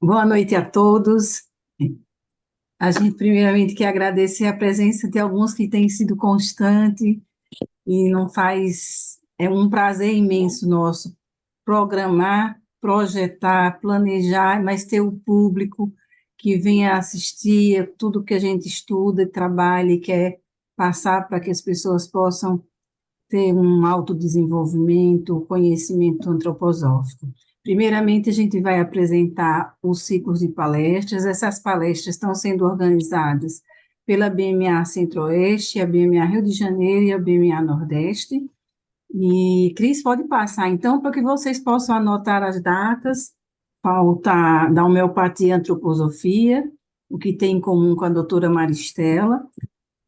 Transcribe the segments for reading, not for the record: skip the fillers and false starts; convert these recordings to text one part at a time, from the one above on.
Boa noite a todos. A gente, primeiramente, quer agradecer a presença de alguns que têm sido constante e não faz. É um prazer imenso nosso programar, projetar, planejar, mas ter o público que venha assistir tudo que a gente estuda, trabalha e quer passar para que as pessoas possam ter um autodesenvolvimento, conhecimento antroposófico. Primeiramente, a gente vai apresentar os ciclos de palestras. Essas palestras estão sendo organizadas pela BMA Centro-Oeste, a BMA Rio de Janeiro e a BMA Nordeste. E, Cris, pode passar, então, para que vocês possam anotar as datas. Falta da homeopatia e antroposofia, o que tem em comum com a doutora Maristela.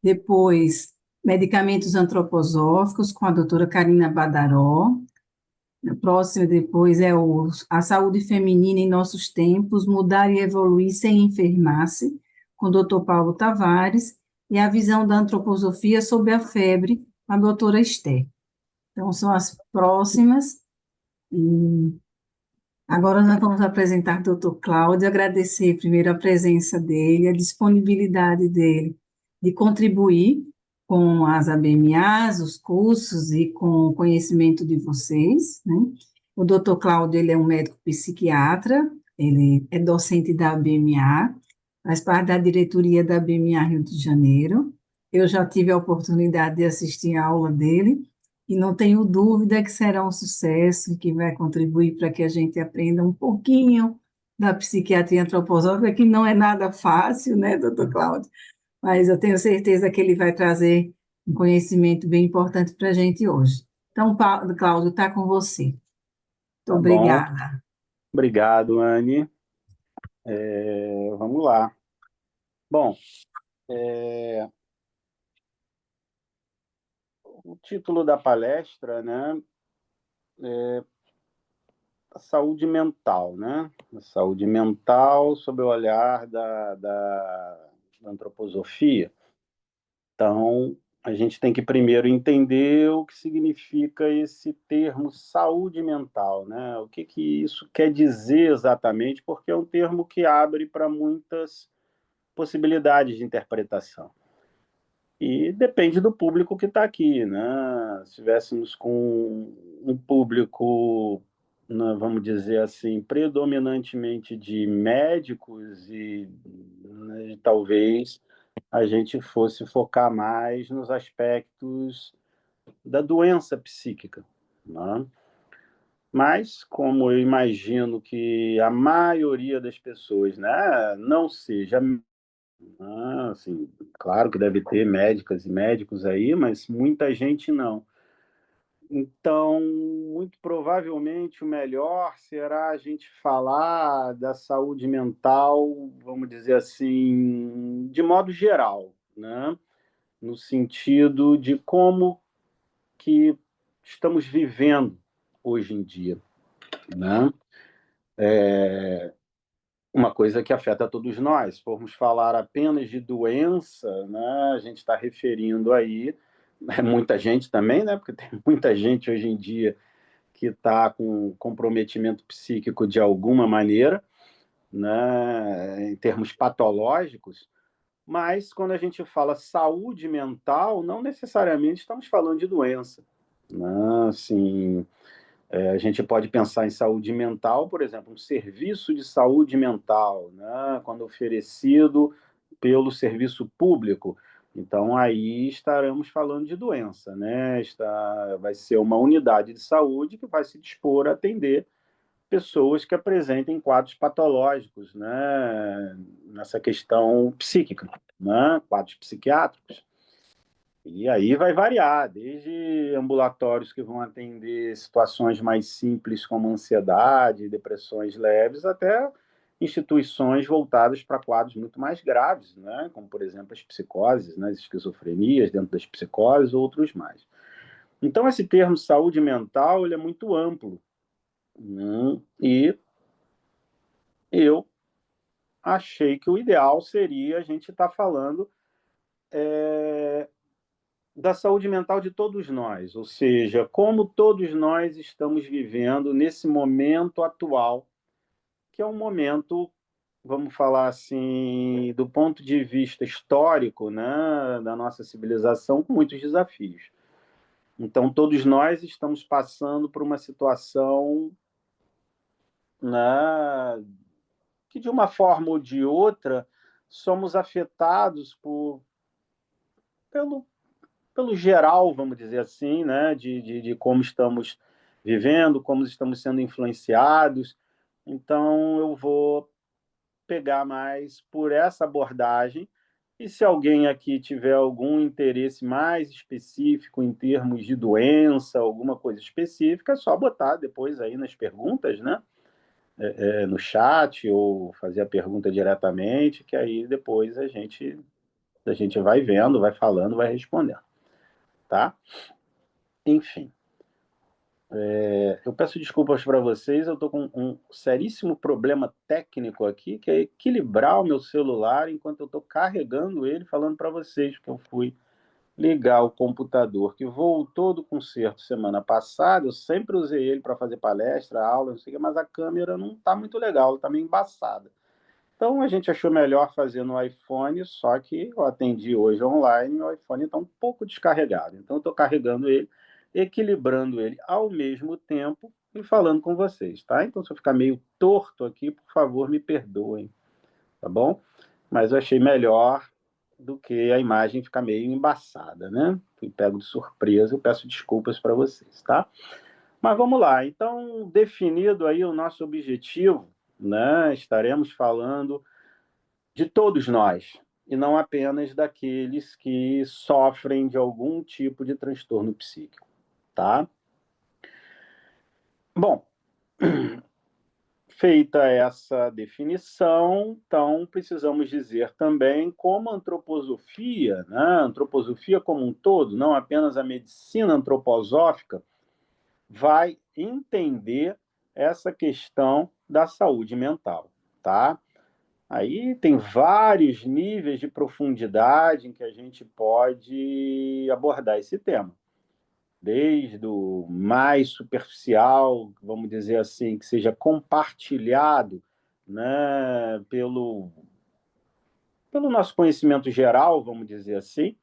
Depois, medicamentos antroposóficos com a doutora Karina Badaró. O próximo depois é a saúde feminina em nossos tempos, mudar e evoluir sem enfermar-se, com o doutor Paulo Tavares, e a visão da antroposofia sobre a febre, com a doutora Esther. Então, são as próximas. E agora nós vamos apresentar o doutor Cláudio, agradecer primeiro a presença dele, a disponibilidade dele de contribuir com as ABMAs, os cursos e com o conhecimento de vocês, né? O doutor Cláudio, ele é um médico psiquiatra, ele é docente da ABMA, faz parte da diretoria da ABMA Rio de Janeiro. Eu já tive a oportunidade de assistir a aula dele, e não tenho dúvida que será um sucesso, que vai contribuir para que a gente aprenda um pouquinho da psiquiatria antroposófica, que não é nada fácil, né, doutor Cláudio? Mas eu tenho certeza que ele vai trazer um conhecimento bem importante para a gente hoje. Então, Cláudio, está com você. Muito Tá bom, obrigada. obrigado, Anne. Vamos lá. Bom, o título da palestra, né, a saúde mental, né? A saúde mental sob o olhar da antroposofia. Então, a gente tem que primeiro entender o que significa esse termo saúde mental, né? O que isso quer dizer exatamente, porque é um termo que abre para muitas possibilidades de interpretação. E depende do público que está aqui, né? Se estivéssemos com um público, né, vamos dizer assim, predominantemente de médicos e, né, talvez a gente fosse focar mais nos aspectos da doença psíquica, né? Mas, como eu imagino que a maioria das pessoas, né, não seja assim, claro que deve ter médicas e médicos aí, mas muita gente não. Então, muito provavelmente o melhor será a gente falar da saúde mental, vamos dizer assim, de modo geral, né? No sentido de como que estamos vivendo hoje em dia, né? Uma coisa que afeta todos nós. Se formos falar apenas de doença, né, a gente está referindo aí, muita gente também, né, porque tem muita gente hoje em dia que está com comprometimento psíquico de alguma maneira, né, em termos patológicos, mas quando a gente fala saúde mental, não necessariamente estamos falando de doença. Né? Assim, a gente pode pensar em saúde mental, por exemplo, um serviço de saúde mental, né, quando oferecido pelo serviço público. Então, aí estaremos falando de doença, né? Vai ser uma unidade de saúde que vai se dispor a atender pessoas que apresentem quadros patológicos, né, nessa questão psíquica, né, quadros psiquiátricos. E aí vai variar, desde ambulatórios que vão atender situações mais simples como ansiedade, depressões leves, até instituições voltadas para quadros muito mais graves, né? Como, por exemplo, as psicoses, né? As esquizofrenias dentro das psicoses, outros mais. Então, esse termo saúde mental ele é muito amplo, né? E eu achei que o ideal seria a gente estar falando da saúde mental de todos nós, ou seja, como todos nós estamos vivendo nesse momento atual, que é um momento vamos falar assim, do ponto de vista histórico, né, da nossa civilização, com muitos desafios. Então, todos nós estamos passando por uma situação, né, que, de uma forma ou de outra, somos afetados pelo, pelo geral, vamos dizer assim, né, de como estamos vivendo, como estamos sendo influenciados. Então, eu vou pegar mais por essa abordagem. E se alguém aqui tiver algum interesse mais específico em termos de doença, alguma coisa específica, é só botar depois aí nas perguntas, né? No chat, ou fazer a pergunta diretamente, que aí depois a gente vai vendo, vai falando, vai respondendo, tá? Enfim, eu peço desculpas para vocês, eu estou com um seríssimo problema técnico aqui, que é equilibrar o meu celular enquanto eu estou carregando ele, falando para vocês que eu fui ligar o computador, que voltou do concerto semana passada. Eu sempre usei ele para fazer palestra, aula, não sei o que, mas a câmera não está muito legal, está meio embaçada. Então a gente achou melhor fazer no iPhone, só que eu atendi hoje online e o iPhone está um pouco descarregado. Então eu estou carregando ele, equilibrando ele ao mesmo tempo e falando com vocês, tá? Então se eu ficar meio torto aqui, por favor, me perdoem, tá bom? Mas eu achei melhor do que a imagem ficar meio embaçada, né? Fui pego de surpresa, eu peço desculpas para vocês, tá? Mas vamos lá. Então, definido aí o nosso objetivo, né? Estaremos falando de todos nós, e não apenas daqueles que sofrem de algum tipo de transtorno psíquico, tá? Bom, feita essa definição, então precisamos dizer também como a antroposofia, né, a antroposofia como um todo, não apenas a medicina antroposófica, vai entender essa questão da saúde mental, tá? Aí tem vários níveis de profundidade em que a gente pode abordar esse tema. Desde o mais superficial, vamos dizer assim, que seja compartilhado, né, pelo nosso conhecimento geral, vamos dizer assim,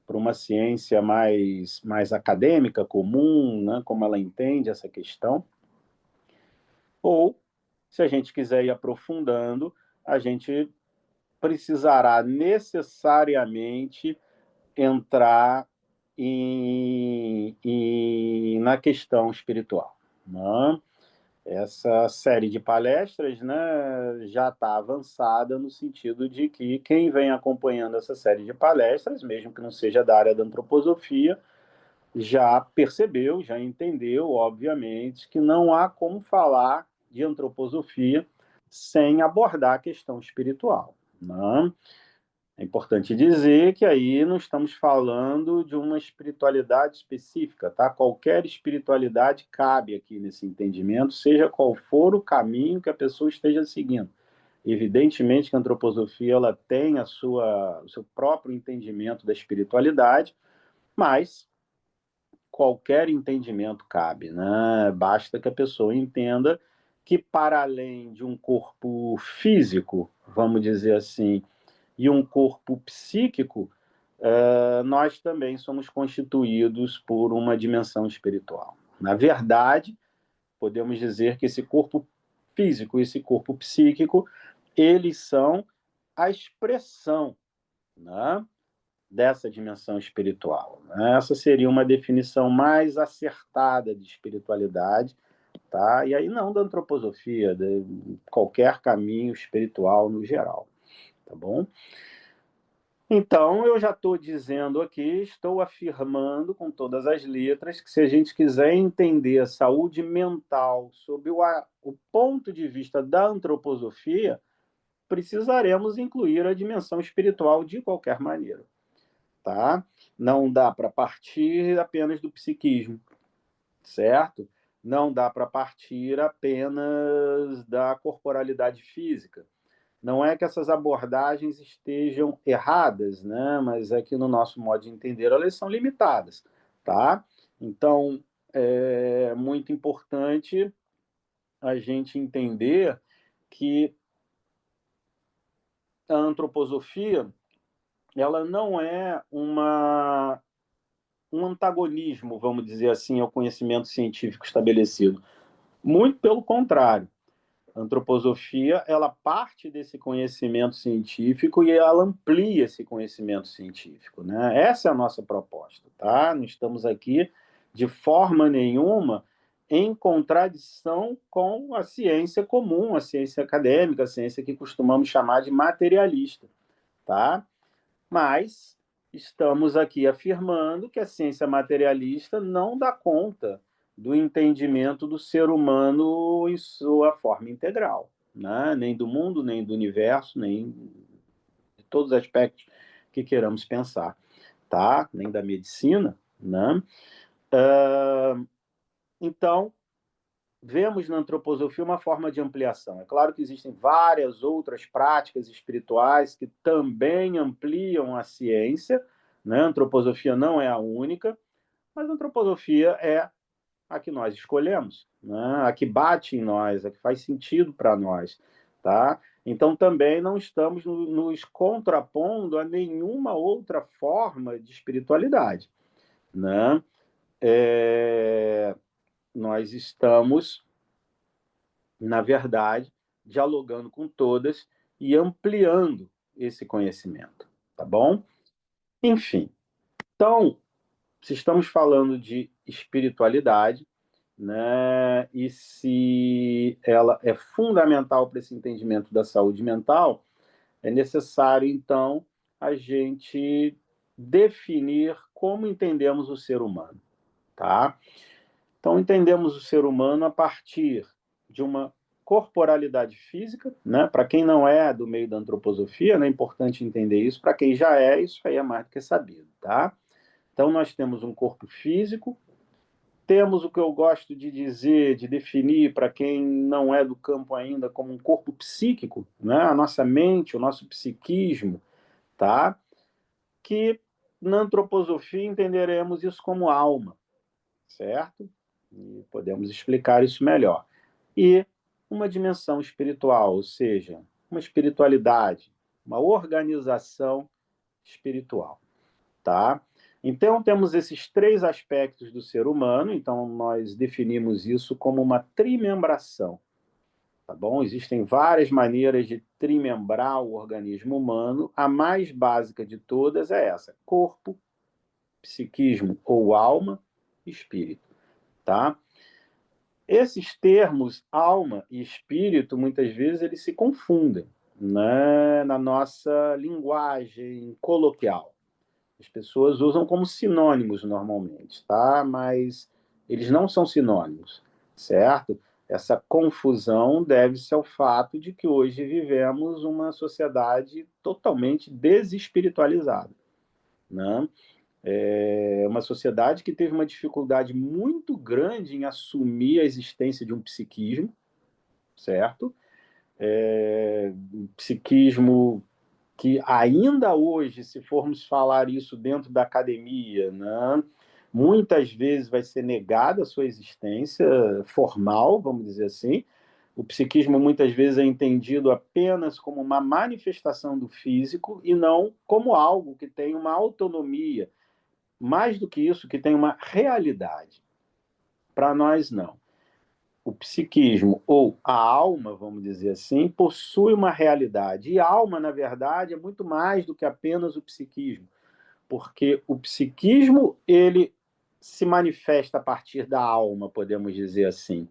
por uma ciência mais acadêmica, comum, né, como ela entende essa questão. Ou, se a gente quiser ir aprofundando, a gente precisará necessariamente entrar na questão espiritual, né? Essa série de palestras, né, já está avançada no sentido de que quem vem acompanhando essa série de palestras, mesmo que não seja da área da antroposofia, já percebeu, já entendeu, obviamente, que não há como falar de antroposofia sem abordar a questão espiritual, né? É importante dizer que aí não estamos falando de uma espiritualidade específica, tá? Qualquer espiritualidade cabe aqui nesse entendimento, seja qual for o caminho que a pessoa esteja seguindo. Evidentemente que a antroposofia ela tem o seu próprio entendimento da espiritualidade, mas qualquer entendimento cabe, né? Basta que a pessoa entenda que, para além de um corpo físico, vamos dizer assim, e um corpo psíquico, nós também somos constituídos por uma dimensão espiritual. Na verdade, podemos dizer que esse corpo físico e esse corpo psíquico, eles são a expressão, né, dessa dimensão espiritual. Essa seria uma definição mais acertada de espiritualidade, tá? E aí não da antroposofia, de qualquer caminho espiritual no geral, tá bom? Então, eu já estou dizendo aqui, estou afirmando com todas as letras que se a gente quiser entender a saúde mental sob o ponto de vista da antroposofia, precisaremos incluir a dimensão espiritual de qualquer maneira, tá? Não dá para partir apenas do psiquismo, certo? Não dá para partir apenas da corporalidade física. Não é que essas abordagens estejam erradas, né? Mas é que no nosso modo de entender elas são limitadas, tá? Então é muito importante a gente entender que a antroposofia, ela não é um antagonismo, vamos dizer assim, ao conhecimento científico estabelecido. Muito pelo contrário. A antroposofia, ela parte desse conhecimento científico e ela amplia esse conhecimento científico, né? Essa é a nossa proposta, tá? Não estamos aqui, de forma nenhuma, em contradição com a ciência comum, a ciência acadêmica, a ciência que costumamos chamar de materialista, tá? Mas estamos aqui afirmando que a ciência materialista não dá conta do entendimento do ser humano em sua forma integral, né? Nem do mundo, nem do universo, nem de todos os aspectos que queiramos pensar, tá? Nem da medicina, né? Então, vemos na antroposofia uma forma de ampliação. É claro que existem várias outras práticas espirituais que também ampliam a ciência, né? A antroposofia não é a única, mas a antroposofia é a que nós escolhemos, né? A que bate em nós, a que faz sentido para nós, tá? Então também não estamos nos contrapondo a nenhuma outra forma de espiritualidade, né? Nós estamos, na verdade, dialogando com todas e ampliando esse conhecimento, tá bom? Enfim, então, se estamos falando de espiritualidade, né, e se ela é fundamental para esse entendimento da saúde mental, é necessário, então, a gente definir como entendemos o ser humano, tá? Então, entendemos o ser humano a partir de uma corporalidade física, né? Para quem não é do meio da antroposofia, né, é importante entender isso. Para quem já é, isso aí é mais do que sabido, tá? Então, nós temos um corpo físico, temos o que eu gosto de dizer, de definir para quem não é do campo ainda, como um corpo psíquico, né? A nossa mente, o nosso psiquismo, tá? Que na antroposofia entenderemos isso como alma, certo? E podemos explicar isso melhor. E uma dimensão espiritual, ou seja, uma espiritualidade, uma organização espiritual, tá? Então, temos esses três aspectos do ser humano, então nós definimos isso como uma trimembração, tá bom? Existem várias maneiras de trimembrar o organismo humano, a mais básica de todas é essa: corpo, psiquismo ou alma, espírito, tá? Esses termos, alma e espírito, muitas vezes eles se confundem, né, na nossa linguagem coloquial. As pessoas usam como sinônimos normalmente, tá? Mas eles não são sinônimos, certo? Essa confusão deve-se ao fato de que hoje vivemos uma sociedade totalmente desespiritualizada, né? É uma sociedade que teve uma dificuldade muito grande em assumir a existência de um psiquismo, certo? Um psiquismo que ainda hoje, se formos falar isso dentro da academia, né, muitas vezes vai ser negada a sua existência formal, vamos dizer assim. O psiquismo muitas vezes é entendido apenas como uma manifestação do físico e não como algo que tem uma autonomia, mais do que isso, que tem uma realidade. Para nós, não. O psiquismo, ou a alma, vamos dizer assim, possui uma realidade. E a alma, na verdade, é muito mais do que apenas o psiquismo, porque o psiquismo, ele se manifesta a partir da alma, podemos dizer assim.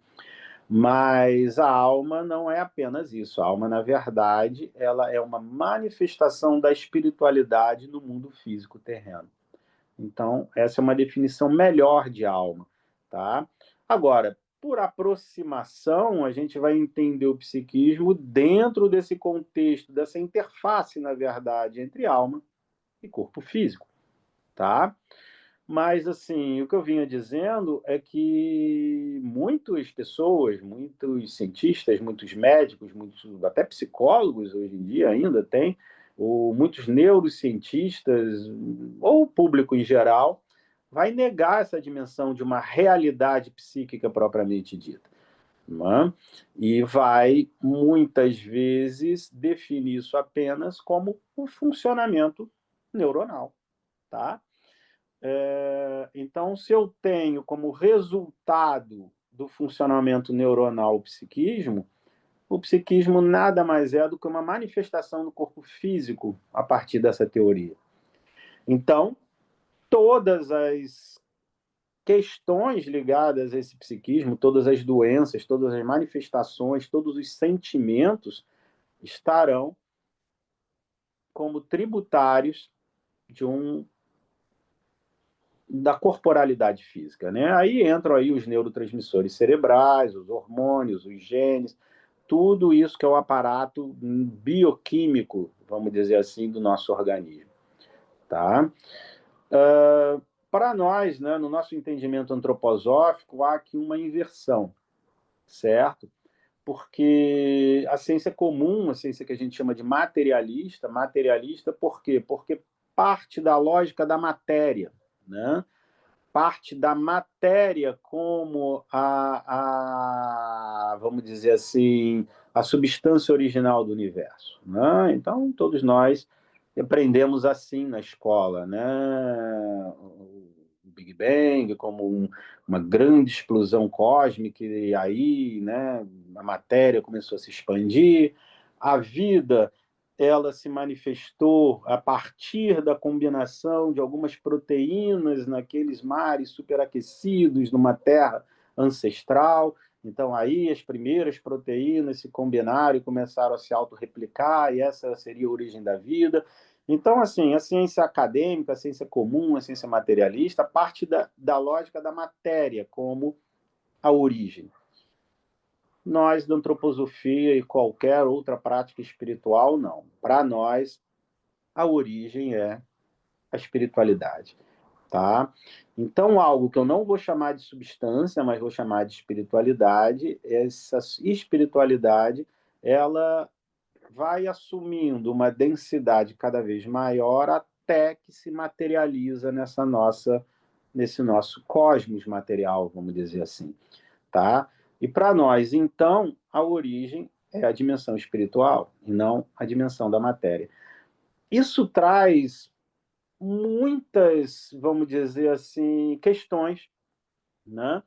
Mas a alma não é apenas isso. A alma, na verdade, ela é uma manifestação da espiritualidade no mundo físico terreno. Então, essa é uma definição melhor de alma, tá? Agora, por aproximação, a gente vai entender o psiquismo dentro desse contexto, dessa interface, na verdade, entre alma e corpo físico, tá? Mas, assim, o que eu vinha dizendo é que muitas pessoas, muitos cientistas, muitos médicos, muitos até psicólogos hoje em dia ainda tem, ou muitos neurocientistas, ou o público em geral, vai negar essa dimensão de uma realidade psíquica propriamente dita, não é? E vai, muitas vezes, definir isso apenas como o funcionamento neuronal, tá? Então, se eu tenho como resultado do funcionamento neuronal o psiquismo nada mais é do que uma manifestação do corpo físico a partir dessa teoria. Então, todas as questões ligadas a esse psiquismo, todas as doenças, todas as manifestações, todos os sentimentos estarão como tributários de da corporalidade física, né? Aí entram aí os neurotransmissores cerebrais, os hormônios, os genes, tudo isso que é o aparato bioquímico, vamos dizer assim, do nosso organismo, tá? Para nós, né, no nosso entendimento antroposófico, há aqui uma inversão, certo? Porque a ciência comum, a ciência que a gente chama de materialista por quê? Porque parte da lógica da matéria, né? Parte da matéria como vamos dizer assim, a substância original do universo, né? Então, todos nós aprendemos assim na escola, né? O Big Bang como uma grande explosão cósmica e aí, né, a matéria começou a se expandir, a vida ela se manifestou a partir da combinação de algumas proteínas naqueles mares superaquecidos numa terra ancestral. Então, aí as primeiras proteínas se combinaram e começaram a se autorreplicar, e essa seria a origem da vida. Então, assim, a ciência acadêmica, a ciência comum, a ciência materialista, parte da lógica da matéria como a origem. Nós, da antroposofia e qualquer outra prática espiritual, não. Para nós, a origem é a espiritualidade, tá? Então, algo que eu não vou chamar de substância, mas vou chamar de espiritualidade, essa espiritualidade, ela vai assumindo uma densidade cada vez maior até que se materializa nesse nosso cosmos material, vamos dizer assim, tá? E para nós, então, a origem é a dimensão espiritual e não a dimensão da matéria. Isso traz muitas, vamos dizer assim, questões, né?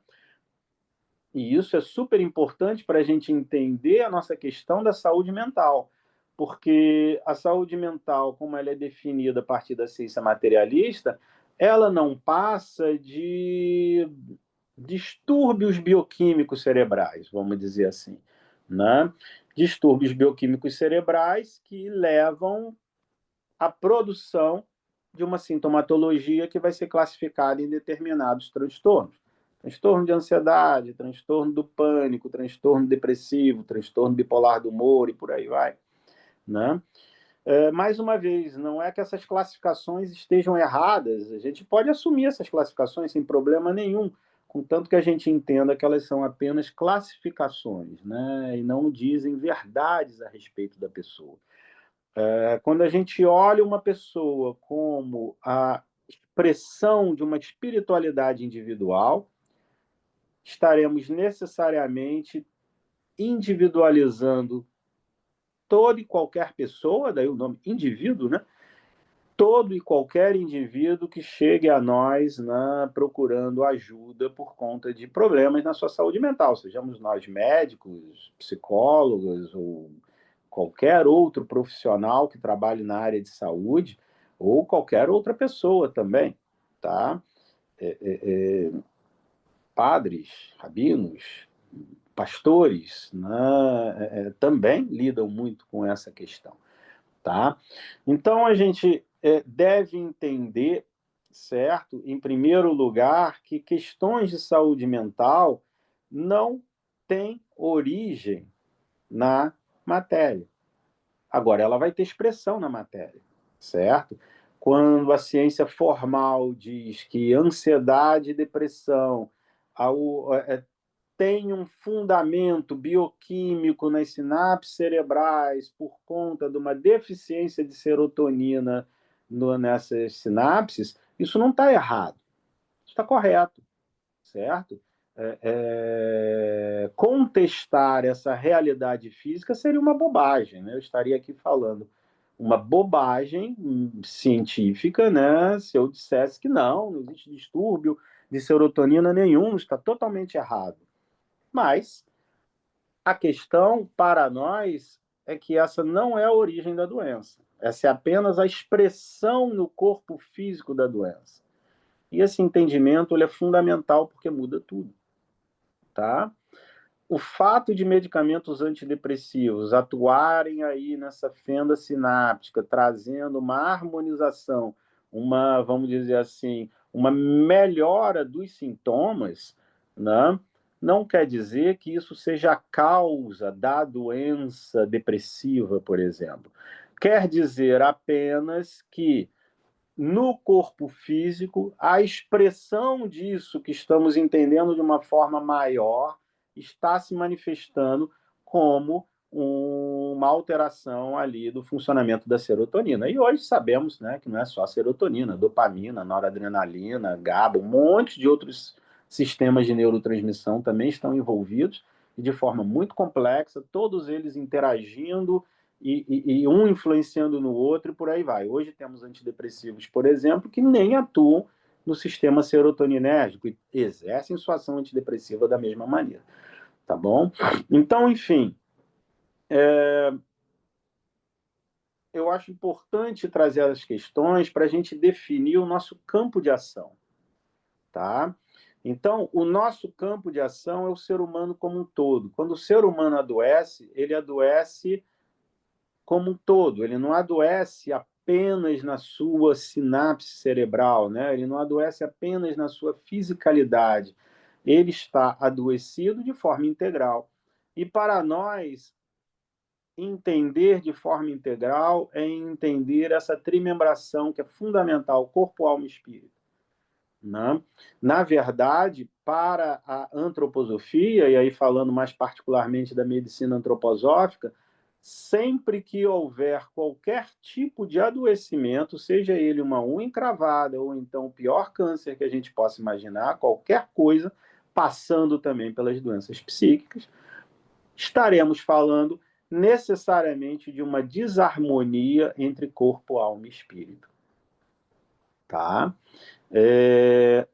E isso é super importante para a gente entender a nossa questão da saúde mental, porque a saúde mental, como ela é definida a partir da ciência materialista, ela não passa de distúrbios bioquímicos cerebrais, vamos dizer assim, né? Distúrbios bioquímicos cerebrais que levam à produção de uma sintomatologia que vai ser classificada em determinados transtornos. Transtorno de ansiedade, transtorno do pânico, transtorno depressivo, transtorno bipolar do humor e por aí vai, né? Mais uma vez, não é que essas classificações estejam erradas, a gente pode assumir essas classificações sem problema nenhum, contanto que a gente entenda que elas são apenas classificações, né? E não dizem verdades a respeito da pessoa. Quando a gente olha uma pessoa como a expressão de uma espiritualidade individual, estaremos necessariamente individualizando toda e qualquer pessoa, daí o nome indivíduo, né? Todo e qualquer indivíduo que chegue a nós, né, procurando ajuda por conta de problemas na sua saúde mental, sejamos nós médicos, psicólogos ou qualquer outro profissional que trabalhe na área de saúde ou qualquer outra pessoa também, tá? Padres, rabinos, pastores, né, também lidam muito com essa questão, tá? Então a gente deve entender, certo? Em primeiro lugar, que questões de saúde mental não têm origem na matéria. Agora, ela vai ter expressão na matéria, certo? Quando a ciência formal diz que ansiedade e depressão tem um fundamento bioquímico nas sinapses cerebrais por conta de uma deficiência de serotonina nessas sinapses, isso não está errado, isso está correto, certo? contestar essa realidade física seria uma bobagem, né? Eu estaria aqui falando uma bobagem científica, né? Se eu dissesse que não existe distúrbio de serotonina nenhum, está totalmente errado. Mas a questão para nós é que essa não é a origem da doença. Essa é apenas a expressão no corpo físico da doença. E esse entendimento ele é fundamental porque muda tudo, tá? O fato de medicamentos antidepressivos atuarem aí nessa fenda sináptica, trazendo uma harmonização, uma, vamos dizer assim, uma melhora dos sintomas, né? Não quer dizer que isso seja a causa da doença depressiva, por exemplo. Quer dizer apenas que no corpo físico, a expressão disso que estamos entendendo de uma forma maior está se manifestando como uma alteração ali do funcionamento da serotonina. E hoje sabemos, né, que não é só a serotonina, dopamina, noradrenalina, GABA, um monte de outros sistemas de neurotransmissão também estão envolvidos e de forma muito complexa, todos eles interagindo e um influenciando no outro e por aí vai. Hoje temos antidepressivos, por exemplo, que nem atuam no sistema serotoninérgico e exercem sua ação antidepressiva da mesma maneira. Tá bom? Então, enfim, eu acho importante trazer as questões para a gente definir o nosso campo de ação. Tá? Então, o nosso campo de ação é o ser humano como um todo. Quando o ser humano adoece, ele adoece como um todo, ele não adoece apenas na sua sinapse cerebral, né? Ele não adoece apenas na sua fisicalidade, ele está adoecido de forma integral. E para nós, entender de forma integral é entender essa trimembração que é fundamental, corpo, alma e espírito. Né? Na verdade, para a antroposofia, e aí falando mais particularmente da medicina antroposófica, sempre que houver qualquer tipo de adoecimento, seja ele uma unha encravada ou então o pior câncer que a gente possa imaginar, qualquer coisa, passando também pelas doenças psíquicas, estaremos falando necessariamente de uma desarmonia entre corpo, alma e espírito. Tá?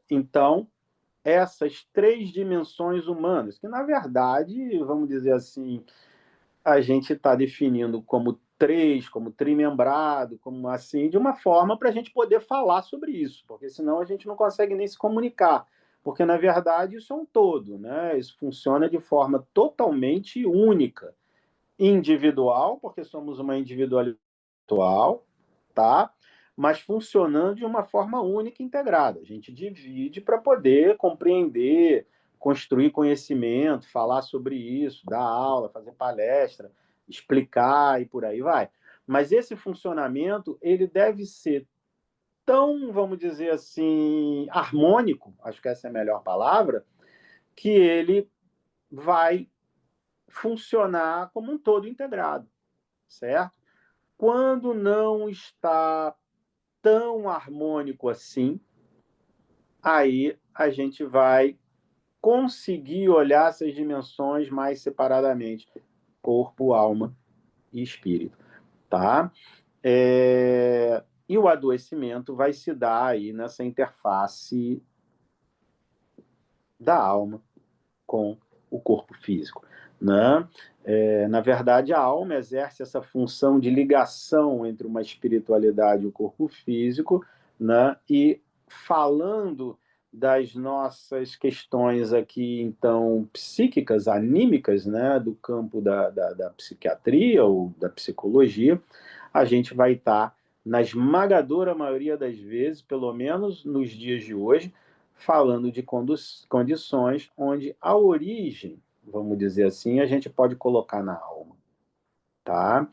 Então, essas três dimensões humanas, que na verdade, vamos dizer assim, a gente está definindo como três, como trimembrado, como assim, de uma forma para a gente poder falar sobre isso, porque senão a gente não consegue nem se comunicar, porque na verdade isso é um todo, né? Isso funciona de forma totalmente única, individual, porque somos uma individualidade atual, tá? Mas funcionando de uma forma única e integrada. A gente divide para poder compreender, construir conhecimento, falar sobre isso, dar aula, fazer palestra, explicar e por aí vai. Mas esse funcionamento, ele deve ser tão, vamos dizer assim, harmônico, acho que essa é a melhor palavra, que ele vai funcionar como um todo integrado, certo? Quando não está tão harmônico assim, aí a gente vai conseguir olhar essas dimensões mais separadamente, corpo, alma e espírito, tá? E o adoecimento vai se dar aí nessa interface da alma com o corpo físico, né? Na verdade, a alma exerce essa função de ligação entre uma espiritualidade e o corpo físico, né? E falando das nossas questões aqui, então, psíquicas, anímicas, né? Do campo da psiquiatria ou da psicologia, a gente vai estar, na esmagadora maioria das vezes, pelo menos nos dias de hoje, falando de condições onde a origem, vamos dizer assim, a gente pode colocar na alma, tá?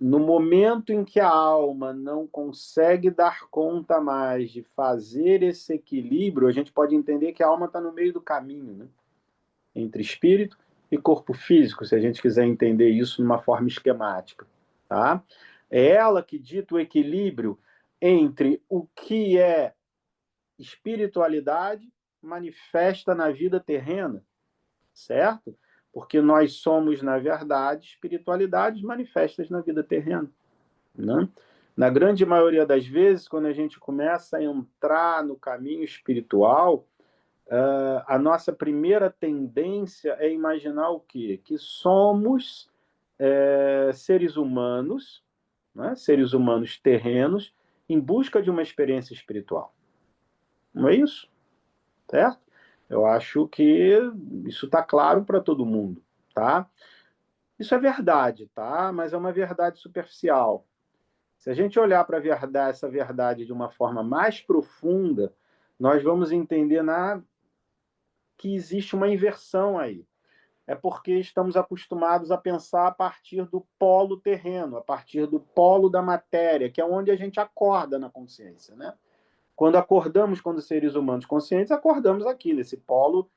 No momento em que a alma não consegue dar conta mais de fazer esse equilíbrio, a gente pode entender que a alma está no meio do caminho, né? Entre espírito e corpo físico, se a gente quiser entender isso de uma forma esquemática, tá? É ela que dita o equilíbrio entre o que é espiritualidade manifesta na vida terrena, certo? Porque nós somos, na verdade, espiritualidades manifestas na vida terrena, né? Na grande maioria das vezes, quando a gente começa a entrar no caminho espiritual, a nossa primeira tendência é imaginar o quê? Que somos seres humanos, né? Seres humanos terrenos, em busca de uma experiência espiritual. Não é isso? Certo? Eu acho que isso está claro para todo mundo, tá? Isso é verdade, tá? Mas é uma verdade superficial. Se a gente olhar para essa verdade de uma forma mais profunda, nós vamos entender que existe uma inversão aí. É porque estamos acostumados a pensar a partir do polo terreno, a partir do polo da matéria, que é onde a gente acorda na consciência, né? Quando acordamos, quando seres humanos conscientes, acordamos aqui, nesse polo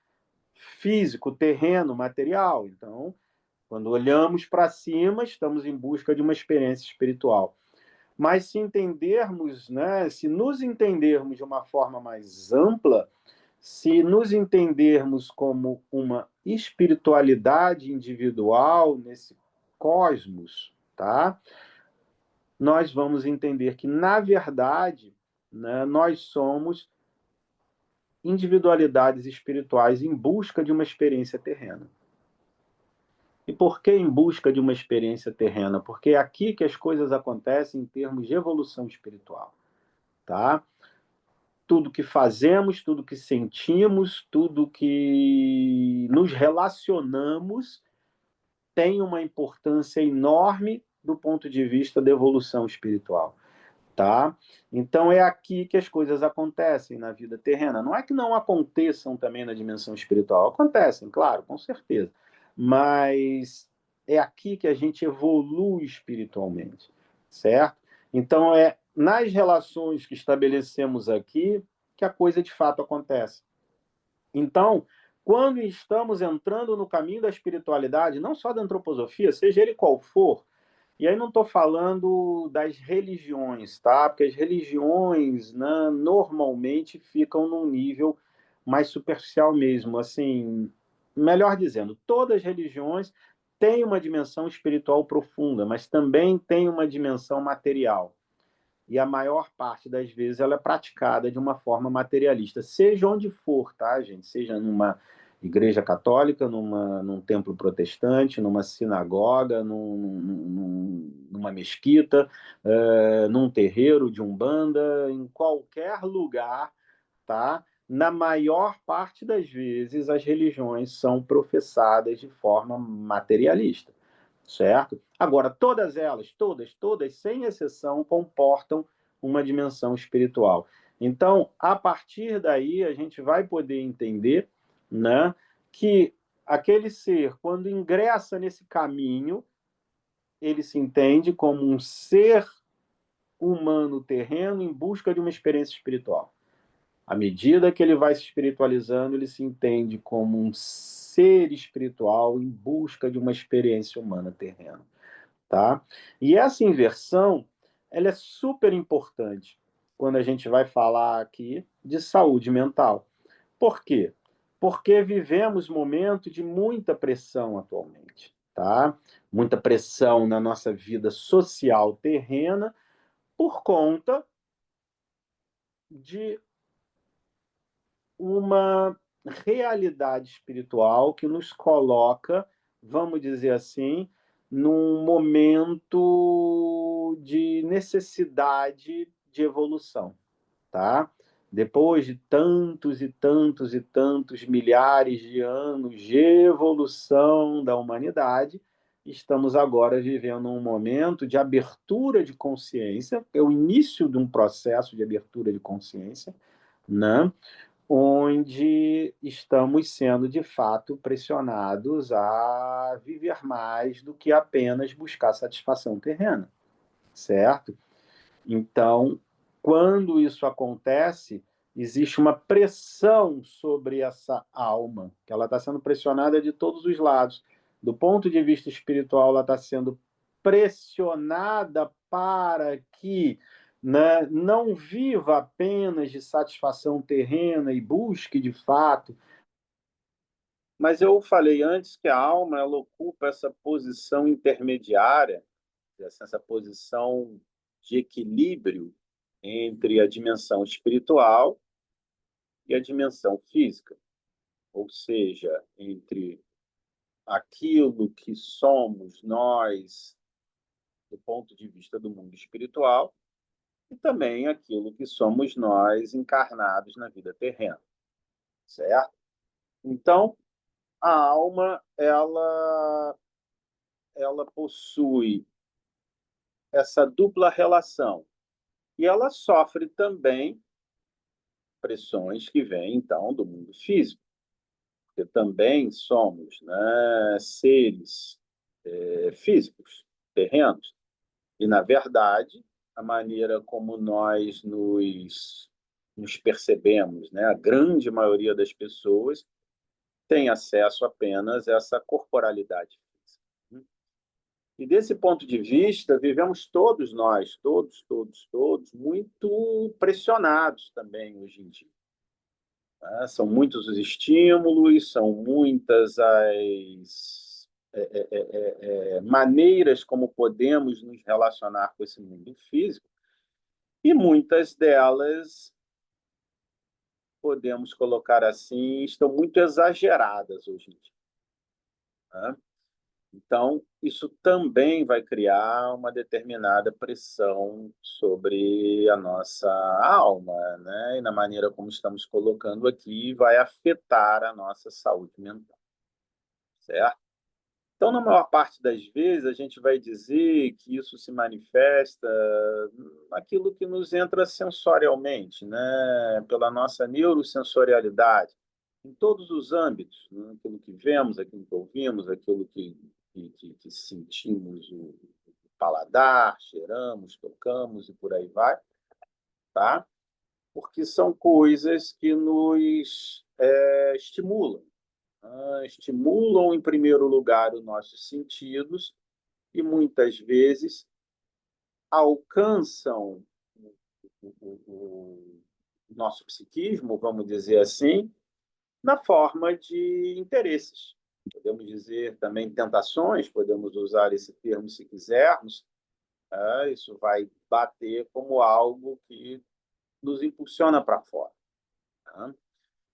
físico, terreno, material. Então, quando olhamos para cima, estamos em busca de uma experiência espiritual. Mas se entendermos, né, se nos entendermos de uma forma mais ampla, se nos entendermos como uma espiritualidade individual nesse cosmos, tá? Nós vamos entender que, na verdade, né, nós somos individualidades espirituais em busca de uma experiência terrena. E por que em busca de uma experiência terrena? Porque é aqui que as coisas acontecem em termos de evolução espiritual, tá? Tudo que fazemos, tudo que sentimos, tudo que nos relacionamos tem uma importância enorme do ponto de vista da evolução espiritual, tá? Então é aqui que as coisas acontecem na vida terrena. Não é que não aconteçam também na dimensão espiritual, acontecem, claro, com certeza. Mas é aqui que a gente evolui espiritualmente, certo? Então é nas relações que estabelecemos aqui que a coisa de fato acontece. Então, quando estamos entrando no caminho da espiritualidade, não só da antroposofia, seja ele qual for, e aí não estou falando das religiões, tá? Porque as religiões, né, normalmente ficam num nível mais superficial mesmo. Assim, melhor dizendo, todas as religiões têm uma dimensão espiritual profunda, mas também têm uma dimensão material. E a maior parte das vezes ela é praticada de uma forma materialista, seja onde for, tá, gente? Seja numa igreja católica, num templo protestante, numa sinagoga, numa mesquita, num terreiro de umbanda, em qualquer lugar, tá? Na maior parte das vezes, as religiões são professadas de forma materialista, certo? Agora, todas elas, todas, sem exceção, comportam uma dimensão espiritual. Então, a partir daí, a gente vai poder entender, né, que aquele ser, quando ingressa nesse caminho, ele se entende como um ser humano terreno em busca de uma experiência espiritual. À medida que ele vai se espiritualizando, ele se entende como um ser espiritual em busca de uma experiência humana terrena, tá? E essa inversão, ela é super importante quando a gente vai falar aqui de saúde mental. Por quê? Porque vivemos momentos de muita pressão atualmente, tá? Muita pressão na nossa vida social terrena por conta de uma realidade espiritual que nos coloca, vamos dizer assim, num momento de necessidade de evolução, tá? Depois de tantos e tantos e tantos milhares de anos de evolução da humanidade, estamos agora vivendo um momento de abertura de consciência, é o início de um processo de abertura de consciência, né? Onde estamos sendo, de fato, pressionados a viver mais do que apenas buscar satisfação terrena, certo? Então, quando isso acontece, existe uma pressão sobre essa alma, que ela está sendo pressionada de todos os lados. Do ponto de vista espiritual, ela está sendo pressionada para que né? Não viva apenas de satisfação terrena e busque, de fato. Mas eu falei antes que a alma ela ocupa essa posição intermediária, essa posição de equilíbrio entre a dimensão espiritual e a dimensão física, ou seja, entre aquilo que somos nós do ponto de vista do mundo espiritual e também aquilo que somos nós encarnados na vida terrena, certo? Então, a alma ela possui essa dupla relação e ela sofre também pressões que vêm então do mundo físico, porque também somos, né, seres físicos, terrenos. E, na verdade, a maneira como nós nos percebemos, né, a grande maioria das pessoas tem acesso apenas a essa corporalidade física. E, desse ponto de vista, vivemos todos nós, todos, muito pressionados também hoje em dia. Né? São muitos os estímulos, são muitas as maneiras como podemos nos relacionar com esse mundo físico, e muitas delas, podemos colocar assim, estão muito exageradas hoje em dia. Né? Então, isso também vai criar uma determinada pressão sobre a nossa alma, né? E na maneira como estamos colocando aqui, vai afetar a nossa saúde mental, certo? Então, na maior parte das vezes, a gente vai dizer que isso se manifesta naquilo que nos entra sensorialmente, né? Pela nossa neurosensorialidade, em todos os âmbitos, né? Aquilo que vemos, aquilo que ouvimos, aquilo que sentimos, o paladar, cheiramos, tocamos e por aí vai, tá? Porque são coisas que nos estimulam. Estimulam, em primeiro lugar, os nossos sentidos e, muitas vezes, alcançam o nosso psiquismo, vamos dizer assim, na forma de interesses. Podemos dizer também tentações, podemos usar esse termo se quisermos. Isso vai bater como algo que nos impulsiona para fora. Tá?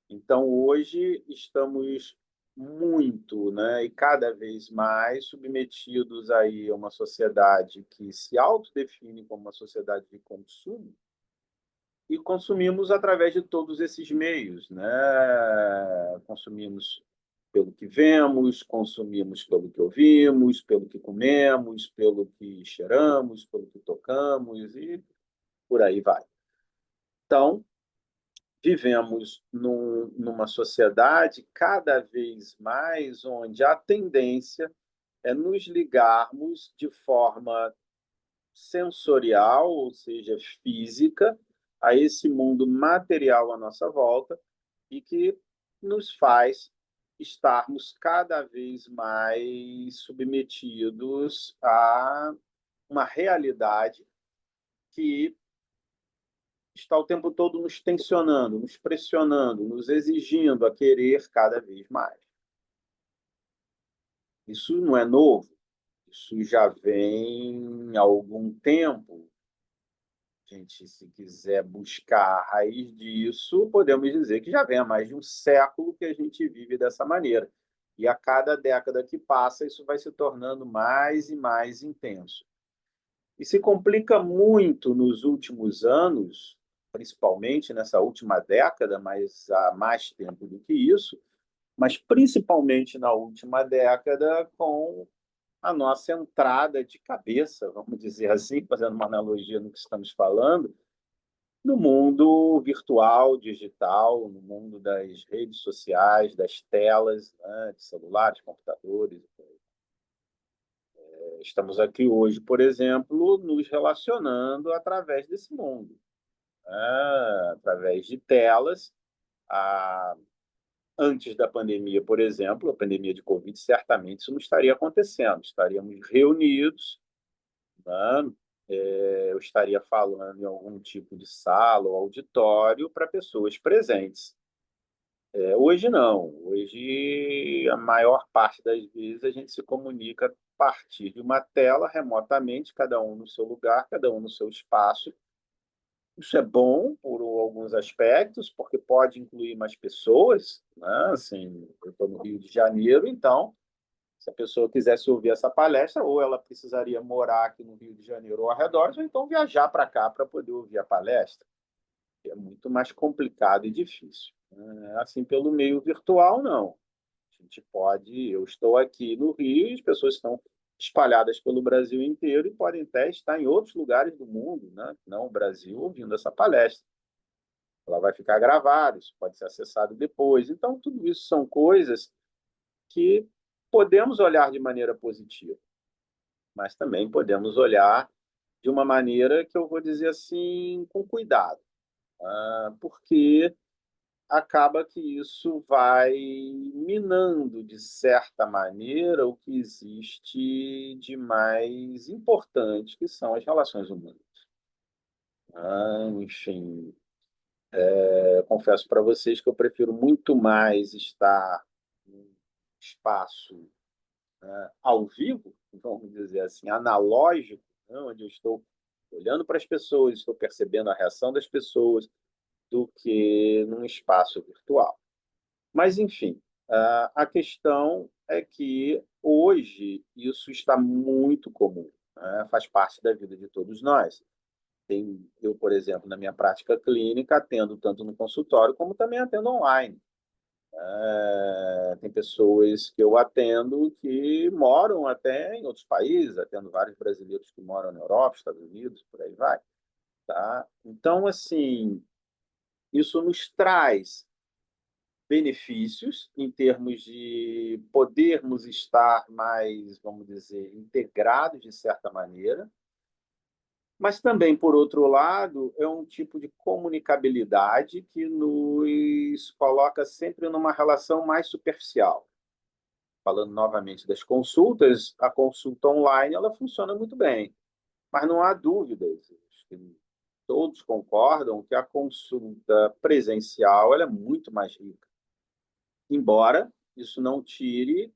Então, hoje, estamos muito, né, e cada vez mais submetidos aí a uma sociedade que se autodefine como uma sociedade de consumo, e consumimos através de todos esses meios, né? Consumimos pelo que vemos, consumimos pelo que ouvimos, pelo que comemos, pelo que cheiramos, pelo que tocamos e por aí vai. Então, vivemos numa sociedade cada vez mais onde a tendência é nos ligarmos de forma sensorial, ou seja, física, a esse mundo material à nossa volta e que nos faz estarmos cada vez mais submetidos a uma realidade que está o tempo todo nos tensionando, nos pressionando, nos exigindo a querer cada vez mais. Isso não é novo, isso já vem há algum tempo. A gente, se quiser buscar a raiz disso, podemos dizer que já vem há mais de um século que a gente vive dessa maneira. E a cada década que passa, isso vai se tornando mais e mais intenso. E se complica muito nos últimos anos, principalmente nessa última década, mas há mais tempo do que isso, mas principalmente na última década, com a nossa entrada de cabeça, vamos dizer assim, fazendo uma analogia no que estamos falando, no mundo virtual, digital, no mundo das redes sociais, das telas, né, de celulares, computadores. Estamos aqui hoje, por exemplo, nos relacionando através desse mundo, né, através de telas. A... Antes da pandemia, por exemplo, a pandemia de Covid, certamente isso não estaria acontecendo. Estaríamos reunidos, né, eu estaria falando em algum tipo de sala ou auditório para pessoas presentes. Hoje não. Hoje, a maior parte das vezes, a gente se comunica a partir de uma tela, remotamente, cada um no seu lugar, cada um no seu espaço. Isso é bom por alguns aspectos, porque pode incluir mais pessoas, né? Assim, eu estou no Rio de Janeiro, então, se a pessoa quisesse ouvir essa palestra, ou ela precisaria morar aqui no Rio de Janeiro ou arredores, ou então viajar para cá para poder ouvir a palestra, que é muito mais complicado e difícil. Assim, pelo meio virtual, não. A gente pode. Eu estou aqui no Rio e as pessoas estão espalhadas pelo Brasil inteiro e podem até estar em outros lugares do mundo, né? Não o Brasil, ouvindo essa palestra. Ela vai ficar gravada, isso pode ser acessado depois. Então, tudo isso são coisas que podemos olhar de maneira positiva, mas também podemos olhar de uma maneira que eu vou dizer assim, com cuidado, porque acaba que isso vai minando, de certa maneira, o que existe de mais importante, que são as relações humanas. Enfim, eu confesso para vocês que eu prefiro muito mais estar num espaço ao vivo, vamos dizer assim, analógico, né, onde eu estou olhando para as pessoas, estou percebendo a reação das pessoas, do que num espaço virtual. Mas, enfim, a questão é que hoje isso está muito comum, né? Faz parte da vida de todos nós. Eu, por exemplo, na minha prática clínica, atendo tanto no consultório como também atendo online. Tem pessoas que eu atendo que moram até em outros países, atendo vários brasileiros que moram na Europa, Estados Unidos, por aí vai. Tá? Então, assim, isso nos traz benefícios em termos de podermos estar mais, vamos dizer, integrados de certa maneira, mas também, por outro lado, é um tipo de comunicabilidade que nos coloca sempre numa relação mais superficial. Falando novamente das consultas, a consulta online ela funciona muito bem, mas não há dúvidas. Todos concordam que a consulta presencial ela é muito mais rica, embora isso não tire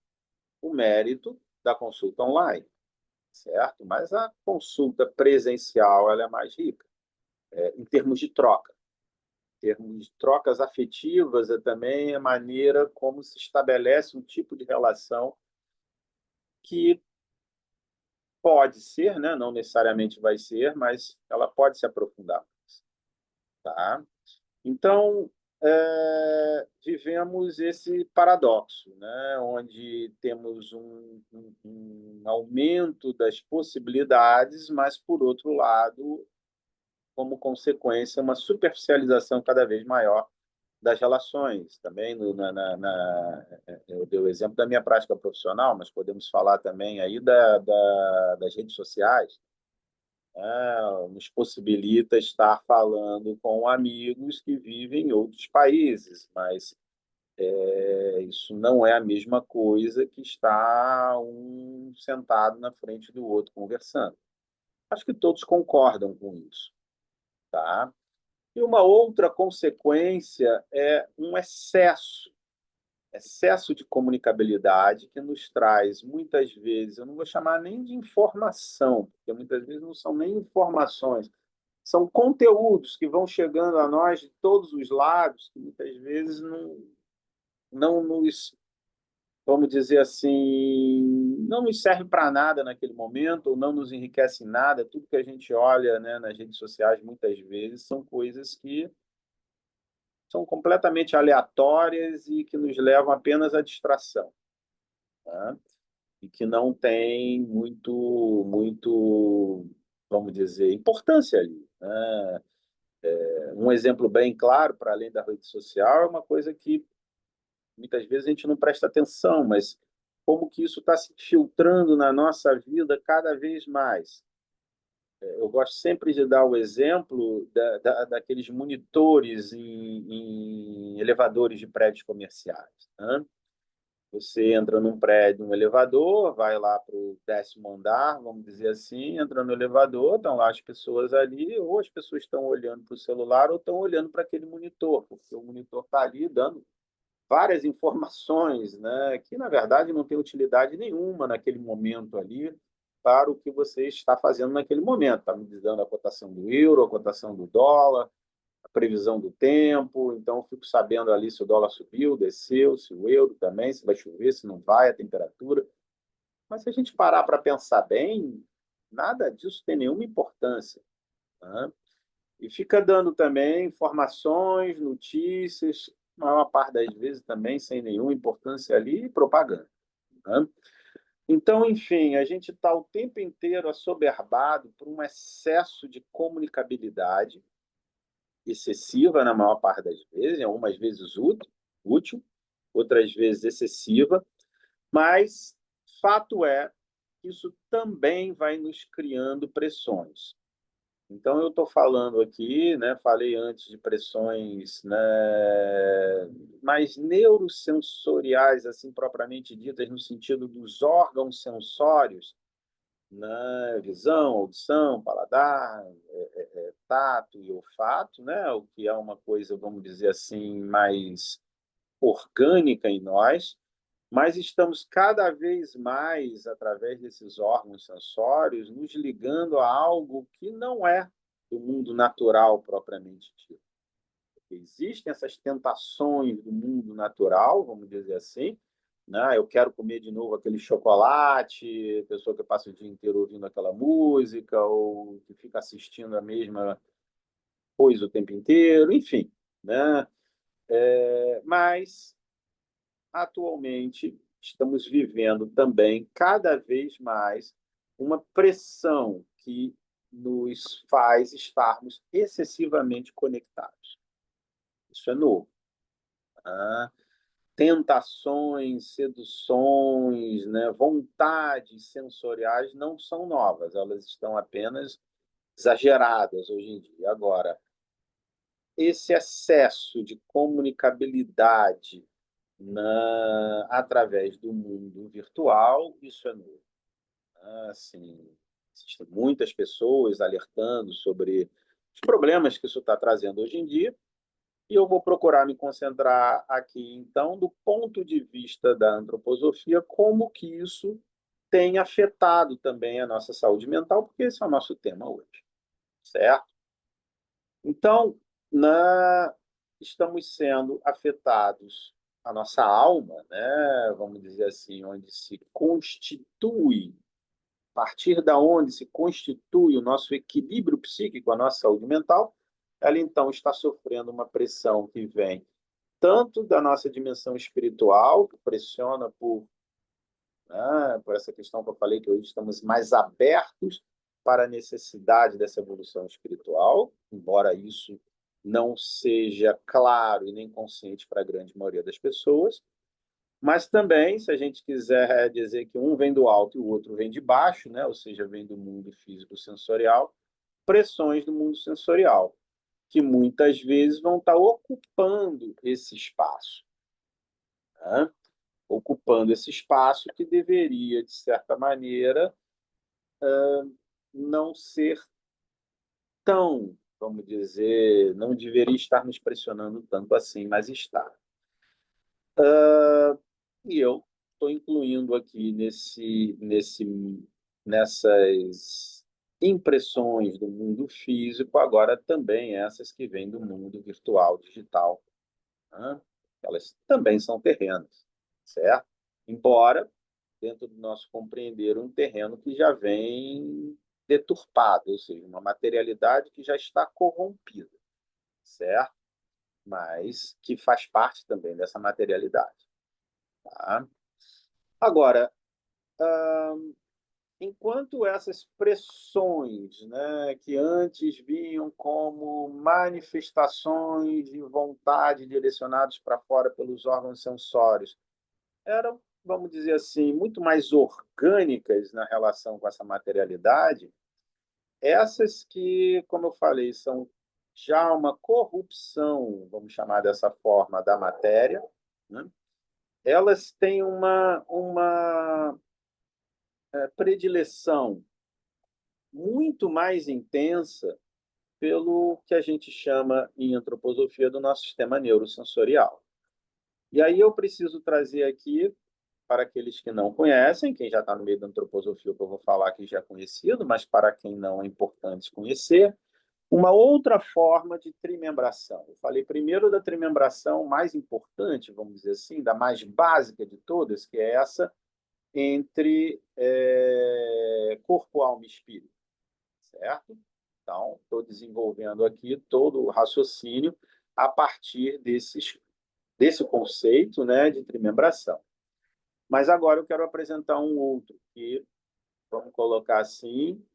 o mérito da consulta online, certo? Mas a consulta presencial ela é mais rica, em termos de troca. Em termos de trocas afetivas, é também a maneira como se estabelece um tipo de relação que pode ser, né? Não necessariamente vai ser, mas ela pode se aprofundar. Tá? Então, vivemos esse paradoxo, né? Onde temos um aumento das possibilidades, mas, por outro lado, como consequência, uma superficialização cada vez maior das relações. Também, eu dei o exemplo da minha prática profissional, mas podemos falar também aí das redes sociais, nos possibilita estar falando com amigos que vivem em outros países, mas isso não é a mesma coisa que estar um sentado na frente do outro conversando. Acho que todos concordam com isso, tá? E uma outra consequência é um excesso de comunicabilidade que nos traz, muitas vezes, eu não vou chamar nem de informação, porque muitas vezes não são nem informações, são conteúdos que vão chegando a nós de todos os lados, que muitas vezes não nos, vamos dizer assim, não nos serve para nada naquele momento, ou não nos enriquece em nada. Tudo que a gente olha, né, nas redes sociais, muitas vezes, são coisas que são completamente aleatórias e que nos levam apenas à distração, tá? E que não tem muito, vamos dizer, importância ali, né? Um exemplo bem claro, para além da rede social, é uma coisa que muitas vezes a gente não presta atenção, mas como que isso está se filtrando na nossa vida cada vez mais. Eu gosto sempre de dar o exemplo daqueles monitores em elevadores de prédios comerciais, né? Você entra num prédio, um elevador, vai lá para o 10º andar, vamos dizer assim, entra no elevador, estão lá as pessoas ali, ou as pessoas estão olhando para o celular ou estão olhando para aquele monitor, porque o monitor está ali dando várias informações, né, que na verdade não tem utilidade nenhuma naquele momento ali para o que você está fazendo naquele momento. Está me dando a cotação do euro, a cotação do dólar, a previsão do tempo, então eu fico sabendo ali se o dólar subiu, desceu, se o euro também, se vai chover, se não vai, a temperatura. Mas se a gente parar para pensar bem, nada disso tem nenhuma importância, né? E fica dando também informações, notícias, a maior parte das vezes também sem nenhuma importância ali, e propaganda, né? Então, enfim, a gente está o tempo inteiro assoberbado por um excesso de comunicabilidade excessiva na maior parte das vezes, algumas vezes útil, outras vezes excessiva, mas fato é que isso também vai nos criando pressões. Então, eu estou falando aqui, né, falei antes de pressões, né, mais neurosensoriais, assim propriamente ditas, no sentido dos órgãos sensórios, né, visão, audição, paladar, tato e olfato, né, o que é uma coisa, vamos dizer assim, mais orgânica em nós, mas estamos cada vez mais, através desses órgãos sensórios, nos ligando a algo que não é do mundo natural propriamente dito. Existem essas tentações do mundo natural, vamos dizer assim, né? Eu quero comer de novo aquele chocolate, pessoa que passa o dia inteiro ouvindo aquela música, ou que fica assistindo a mesma coisa o tempo inteiro, enfim, né? Mas atualmente estamos vivendo também cada vez mais uma pressão que nos faz estarmos excessivamente conectados. Isso é novo. Tá? Tentações, seduções, né, vontades sensoriais não são novas, elas estão apenas exageradas hoje em dia. Agora, esse excesso de comunicabilidade através do mundo virtual, isso é novo. Assim, existem muitas pessoas alertando sobre os problemas que isso está trazendo hoje em dia, e eu vou procurar me concentrar aqui, então, do ponto de vista da antroposofia, como que isso tem afetado também a nossa saúde mental, porque esse é o nosso tema hoje, certo? Então, estamos sendo afetados a nossa alma, né? Vamos dizer assim, onde se constitui, a partir da onde se constitui o nosso equilíbrio psíquico, a nossa saúde mental, ela então está sofrendo uma pressão que vem tanto da nossa dimensão espiritual, que pressiona por essa questão que eu falei, que hoje estamos mais abertos para a necessidade dessa evolução espiritual, embora isso não seja claro e nem consciente para a grande maioria das pessoas, mas também, se a gente quiser dizer que um vem do alto e o outro vem de baixo, né? Ou seja, vem do mundo físico-sensorial, pressões do mundo sensorial, que muitas vezes vão estar ocupando esse espaço, né? Ocupando esse espaço que deveria, de certa maneira, não ser tão, vamos dizer, não deveria estar nos pressionando tanto assim, mas está. E eu estou incluindo aqui nessas impressões do mundo físico, agora também essas que vêm do mundo virtual, digital, né? Elas também são terrenos, certo? Embora, dentro do nosso compreender, um terreno que já vem deturpado, ou seja, uma materialidade que já está corrompida, certo? Mas que faz parte também dessa materialidade. Tá? Agora, enquanto essas pressões, né, que antes vinham como manifestações de vontade direcionadas para fora pelos órgãos sensórios, eram, vamos dizer assim, muito mais orgânicas na relação com essa materialidade, essas que, como eu falei, são já uma corrupção, vamos chamar dessa forma, da matéria, né? elas têm uma predileção muito mais intensa pelo que a gente chama em antroposofia do nosso sistema neurosensorial. E aí eu preciso trazer aqui, para aqueles que não conhecem, quem já está no meio da antroposofia, que eu vou falar que já é conhecido, mas para quem não é importante conhecer, uma outra forma de trimembração. Eu falei primeiro da trimembração mais importante, vamos dizer assim, da mais básica de todas, que é essa entre corpo, alma e espírito, certo? Então, estou desenvolvendo aqui todo o raciocínio a partir desse conceito, né, de trimembração. Mas agora eu quero apresentar um outro, que, vamos colocar assim,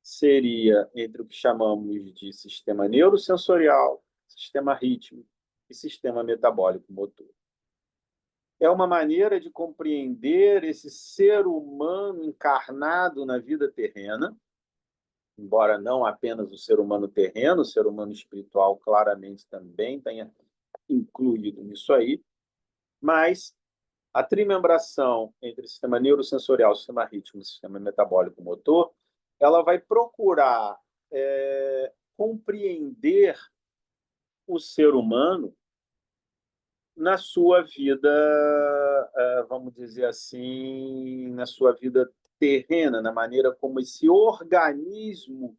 seria entre o que chamamos de sistema neurosensorial, sistema rítmico e sistema metabólico motor. É uma maneira de compreender esse ser humano encarnado na vida terrena, embora não apenas o ser humano terreno, o ser humano espiritual claramente também tenha incluído nisso aí, mas a trimembração entre o sistema neurosensorial, o sistema rítmico e o sistema metabólico motor, ela vai procurar compreender o ser humano na sua vida, vamos dizer assim, na sua vida terrena, na maneira como esse organismo,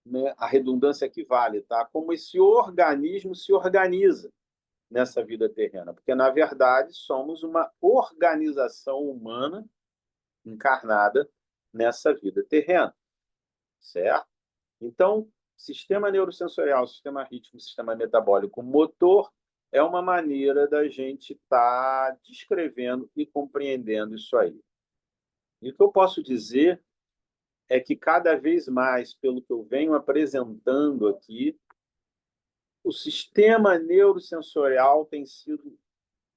né, a redundância aqui vale, tá? Como esse organismo se organiza nessa vida terrena, porque na verdade somos uma organização humana encarnada nessa vida terrena, certo? Então, sistema neurosensorial, sistema rítmico, sistema metabólico, motor é uma maneira da gente estar descrevendo e compreendendo isso aí. E o que eu posso dizer é que cada vez mais, pelo que eu venho apresentando aqui, o sistema neurosensorial tem sido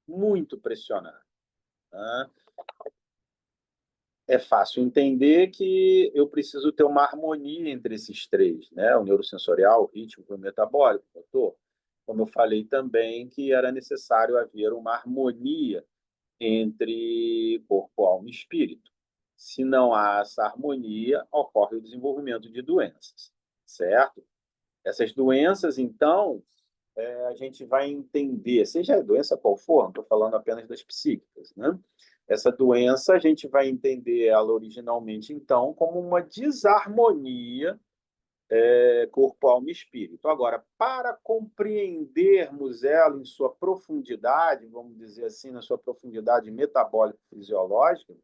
muito pressionado. Né? É fácil entender que eu preciso ter uma harmonia entre esses três, né? O neurosensorial, o rítmico e o metabólico, doutor. Como eu falei também que era necessário haver uma harmonia entre corpo, alma e espírito. Se não há essa harmonia, ocorre o desenvolvimento de doenças, certo? Essas doenças, então, a gente vai entender, seja a doença qual for, não estou falando apenas das psíquicas, né? Essa doença a gente vai entender ela originalmente, então, como uma desarmonia corpo, alma e espírito. Agora, para compreendermos ela em sua profundidade, vamos dizer assim, na sua profundidade metabólico-fisiológica,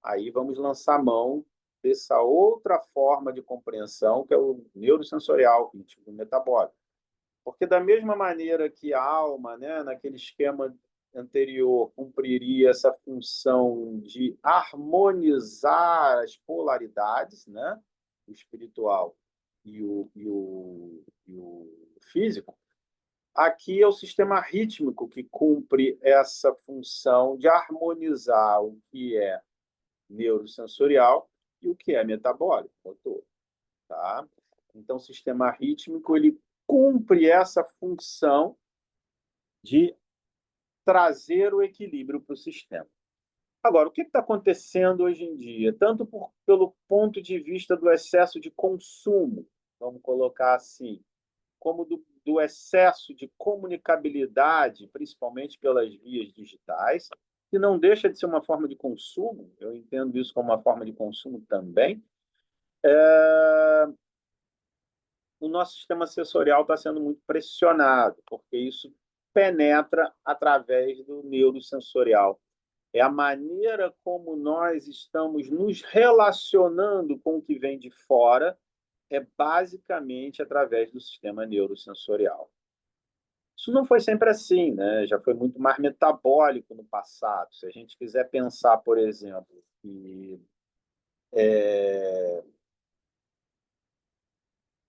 aí vamos lançar mão dessa outra forma de compreensão, que é o neurosensorial, ritmo metabólico. Porque da mesma maneira que a alma, né, naquele esquema anterior, cumpriria essa função de harmonizar as polaridades, né, o espiritual e o físico, aqui é o sistema rítmico que cumpre essa função de harmonizar o que é neurosensorial e o que é metabólico, motor. Tá? Então, o sistema rítmico ele cumpre essa função de trazer o equilíbrio para o sistema. Agora, o que está acontecendo hoje em dia? Tanto pelo ponto de vista do excesso de consumo, vamos colocar assim, como do excesso de comunicabilidade, principalmente pelas vias digitais, que não deixa de ser uma forma de consumo, eu entendo isso como uma forma de consumo também, o nosso sistema sensorial está sendo muito pressionado, porque isso penetra através do neurosensorial. É a maneira como nós estamos nos relacionando com o que vem de fora, é basicamente através do sistema neurosensorial. Isso não foi sempre assim, né? Já foi muito mais metabólico no passado. Se a gente quiser pensar, por exemplo, que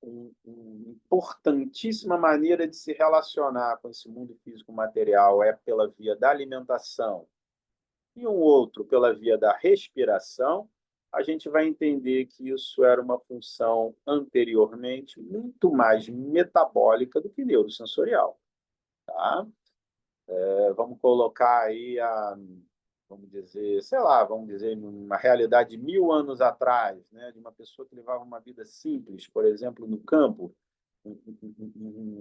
uma importantíssima maneira de se relacionar com esse mundo físico material é pela via da alimentação e um outro pela via da respiração, a gente vai entender que isso era uma função anteriormente muito mais metabólica do que neurosensorial. Tá? Vamos colocar aí vamos dizer, sei lá, vamos dizer, uma realidade de 1000 anos atrás, né, de uma pessoa que levava uma vida simples, por exemplo, no campo,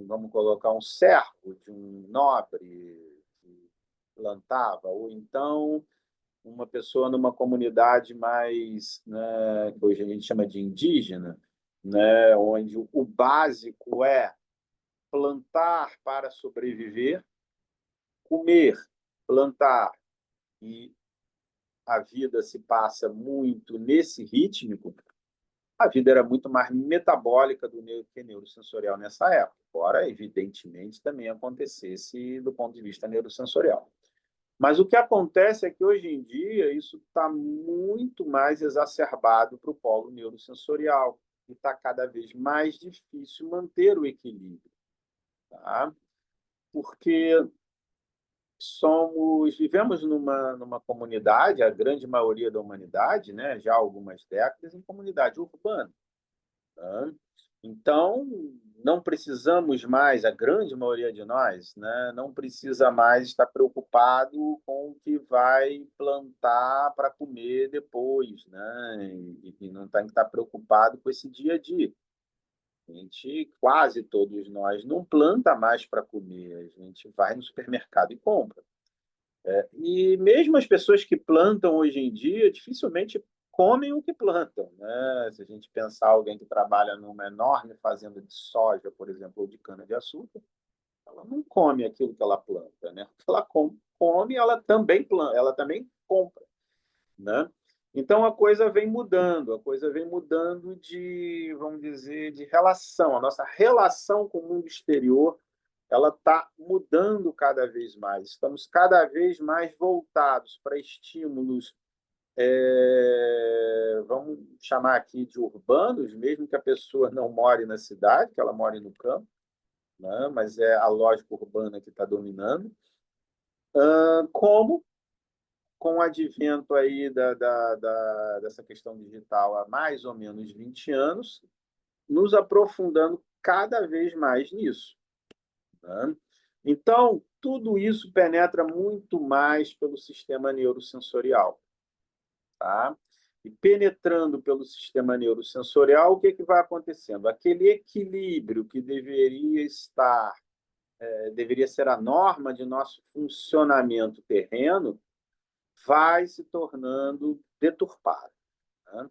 vamos colocar um servo de um nobre que plantava, ou então uma pessoa numa comunidade mais, né, que hoje a gente chama de indígena, né, onde o básico é plantar para sobreviver, comer, plantar, e a vida se passa muito nesse ritmo, a vida era muito mais metabólica do que neurosensorial nessa época, embora, evidentemente, também acontecesse do ponto de vista neurosensorial. Mas o que acontece é que, hoje em dia, isso está muito mais exacerbado para o polo neurosensorial e está cada vez mais difícil manter o equilíbrio. Tá? Porque vivemos numa comunidade, a grande maioria da humanidade, né, já há algumas décadas, em comunidade urbana. Tá? Então, não precisamos mais, a grande maioria de nós, né, não precisa mais estar preocupado com o que vai plantar para comer depois, né, e não tem que estar preocupado com esse dia a dia. A gente, quase todos nós, não planta mais para comer, a gente vai no supermercado e compra. E mesmo as pessoas que plantam hoje em dia dificilmente comem o que plantam, né? Se a gente pensar alguém que trabalha numa enorme fazenda de soja, por exemplo, ou de cana-de-açúcar, ela não come aquilo que ela planta, né? O que ela come, ela também planta, ela também compra, né? Então a coisa vem mudando de, vamos dizer, de relação. A nossa relação com o mundo exterior ela está mudando cada vez mais. Estamos cada vez mais voltados para estímulos, vamos chamar aqui de urbanos, mesmo que a pessoa não more na cidade, que ela more no campo, né? Mas é a lógica urbana que está dominando. Como com o advento aí dessa questão digital há mais ou menos 20 anos, nos aprofundando cada vez mais nisso. Né? Então, tudo isso penetra muito mais pelo sistema neurosensorial. Tá? E penetrando pelo sistema neurosensorial, o que, que vai acontecendo? Aquele equilíbrio que deveria estar, deveria ser a norma de nosso funcionamento terreno, vai se tornando deturpado. Né?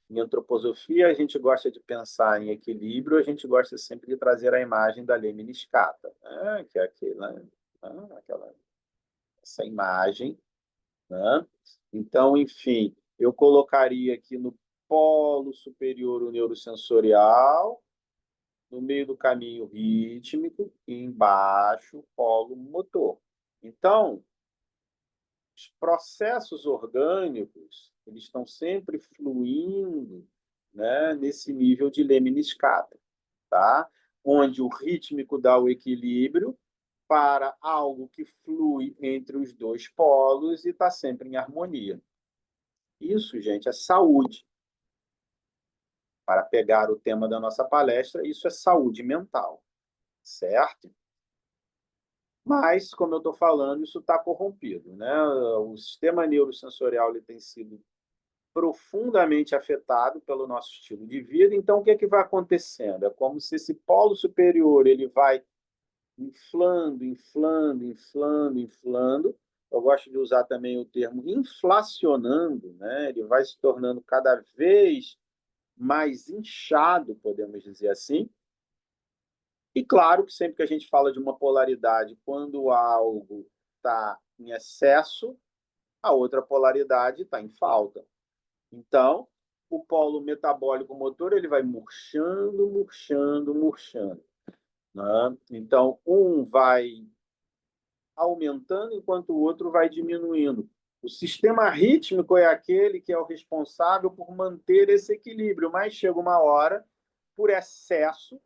Em antroposofia, a gente gosta de pensar em equilíbrio, a gente gosta sempre de trazer a imagem da lei Miniscata, né? Que é essa imagem. Né? Então, enfim, eu colocaria aqui no polo superior o neurosensorial, no meio do caminho rítmico e embaixo o polo motor. Então, os processos orgânicos eles estão sempre fluindo, né, nesse nível de lemniscata, tá? Onde o rítmico dá o equilíbrio para algo que flui entre os dois polos e está sempre em harmonia. Isso, gente, é saúde. Para pegar o tema da nossa palestra, isso é saúde mental, certo? Mas, como eu estou falando, isso está corrompido, né? O sistema neurosensorial ele tem sido profundamente afetado pelo nosso estilo de vida. Então, o que é que vai acontecendo? É como se esse polo superior ele vai inflando, inflando, inflando, inflando. Eu gosto de usar também o termo inflacionando, né? Ele vai se tornando cada vez mais inchado, podemos dizer assim. E claro que sempre que a gente fala de uma polaridade, quando algo está em excesso, a outra polaridade está em falta. Então, o polo metabólico motor ele vai murchando, murchando, murchando. Né? Então, um vai aumentando enquanto o outro vai diminuindo. O sistema rítmico é aquele que é o responsável por manter esse equilíbrio, mas chega uma hora, por excesso,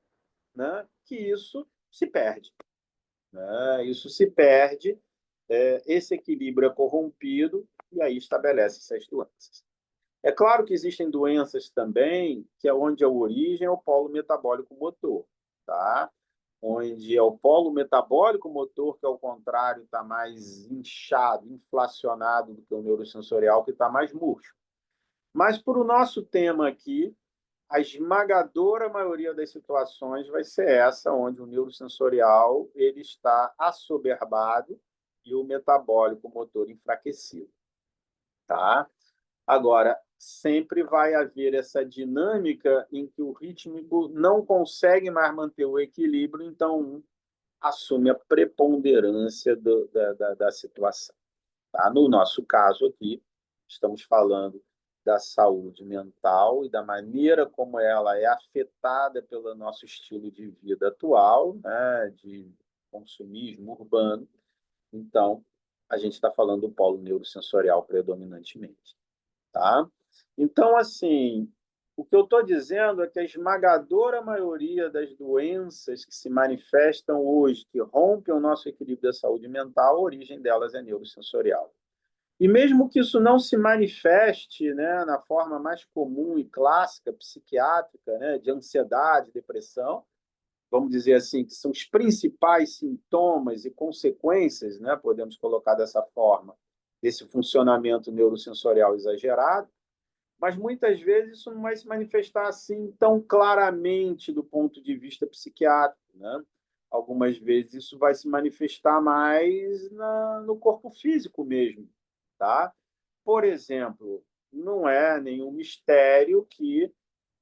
né, que isso se perde. Né? Isso se perde, esse equilíbrio é corrompido e aí estabelece essas doenças. É claro que existem doenças também que é onde a origem é o polo metabólico motor, tá? onde é o polo metabólico motor, que ao contrário está mais inchado, inflacionado do que o neurosensorial, que está mais murcho. Mas, para o nosso tema aqui, a esmagadora maioria das situações vai ser essa, onde o neurosensorial ele está assoberbado e o metabólico motor enfraquecido. Tá? Agora, sempre vai haver essa dinâmica em que o rítmico não consegue mais manter o equilíbrio, então assume a preponderância da situação. Tá? No nosso caso aqui, estamos falando da saúde mental e da maneira como ela é afetada pelo nosso estilo de vida atual, né, de consumismo urbano. Então, a gente está falando do polo neurosensorial predominantemente. Tá? Então, assim, o que eu estou dizendo é que a esmagadora maioria das doenças que se manifestam hoje, que rompem o nosso equilíbrio da saúde mental, a origem delas é neurosensorial. E mesmo que isso não se manifeste, né, na forma mais comum e clássica, psiquiátrica, né, de ansiedade, depressão, vamos dizer assim, que são os principais sintomas e consequências, né, podemos colocar dessa forma, desse funcionamento neurosensorial exagerado, mas muitas vezes isso não vai se manifestar assim tão claramente do ponto de vista psiquiátrico, né? Algumas vezes isso vai se manifestar mais no corpo físico mesmo, tá? Por exemplo, não é nenhum mistério que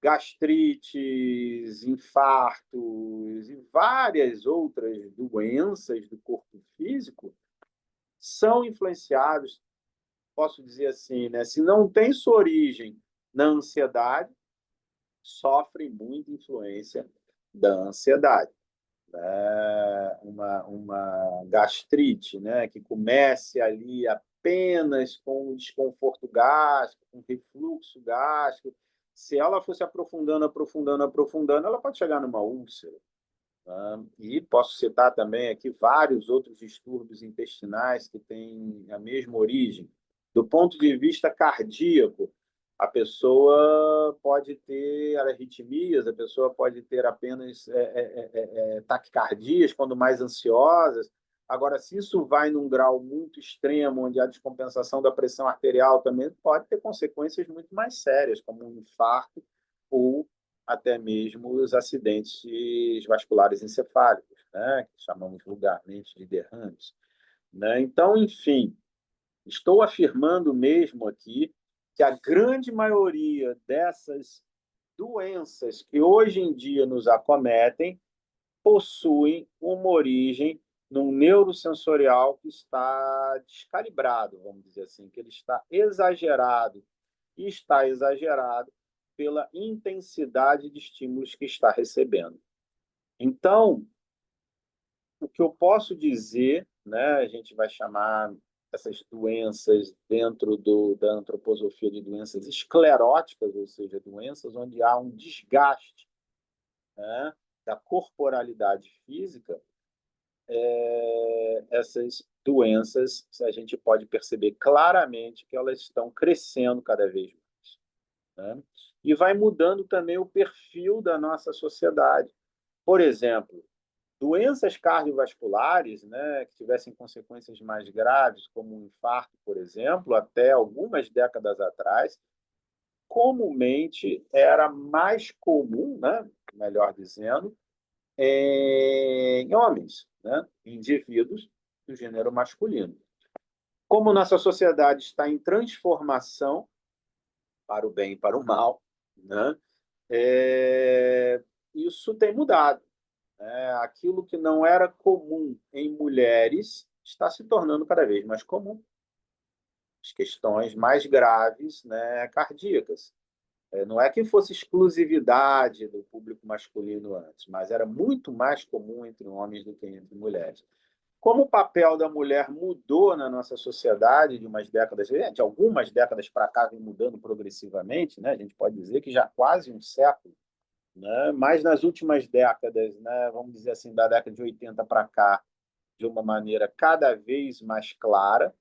gastrites, infartos e várias outras doenças do corpo físico são influenciados, posso dizer assim, né? Se não tem sua origem na ansiedade, sofrem muita influência da ansiedade. Uma gastrite, né? Que comece ali apenas com um desconforto gástrico, com refluxo gástrico, se ela fosse aprofundando, aprofundando, aprofundando, ela pode chegar numa úlcera. Né? E posso citar também aqui vários outros distúrbios intestinais que têm a mesma origem. Do ponto de vista cardíaco, a pessoa pode ter arritmias, a pessoa pode ter apenas taquicardias quando mais ansiosas. Agora, se isso vai num grau muito extremo, onde a descompensação da pressão arterial também pode ter consequências muito mais sérias, como um infarto ou até mesmo os acidentes vasculares encefálicos, né, que chamamos vulgarmente de derrames. Né? Então, enfim, estou afirmando mesmo aqui que a grande maioria dessas doenças que hoje em dia nos acometem possuem uma origem num neurosensorial que está descalibrado, vamos dizer assim, que ele está exagerado, e está exagerado pela intensidade de estímulos que está recebendo. Então, o que eu posso dizer, né, a gente vai chamar essas doenças dentro da antroposofia de doenças escleróticas, ou seja, doenças onde há um desgaste, né, da corporalidade física, essas doenças, a gente pode perceber claramente que elas estão crescendo cada vez mais. Né? E vai mudando também o perfil da nossa sociedade. Por exemplo, doenças cardiovasculares, né, que tivessem consequências mais graves, como um infarto, por exemplo, até algumas décadas atrás, comumente era mais comum, né, melhor dizendo, em homens, né, indivíduos do gênero masculino. Como nossa sociedade está em transformação, para o bem e para o mal, né, isso tem mudado. Aquilo que não era comum em mulheres está se tornando cada vez mais comum. As questões mais graves, né, cardíacas. Não é que fosse exclusividade do público masculino antes, mas era muito mais comum entre homens do que entre mulheres. Como o papel da mulher mudou na nossa sociedade de algumas décadas para cá, vem mudando progressivamente, né? A gente pode dizer que já há quase um século, né? Mas nas últimas décadas, né, vamos dizer assim, da década de 80 para cá, de uma maneira cada vez mais clara,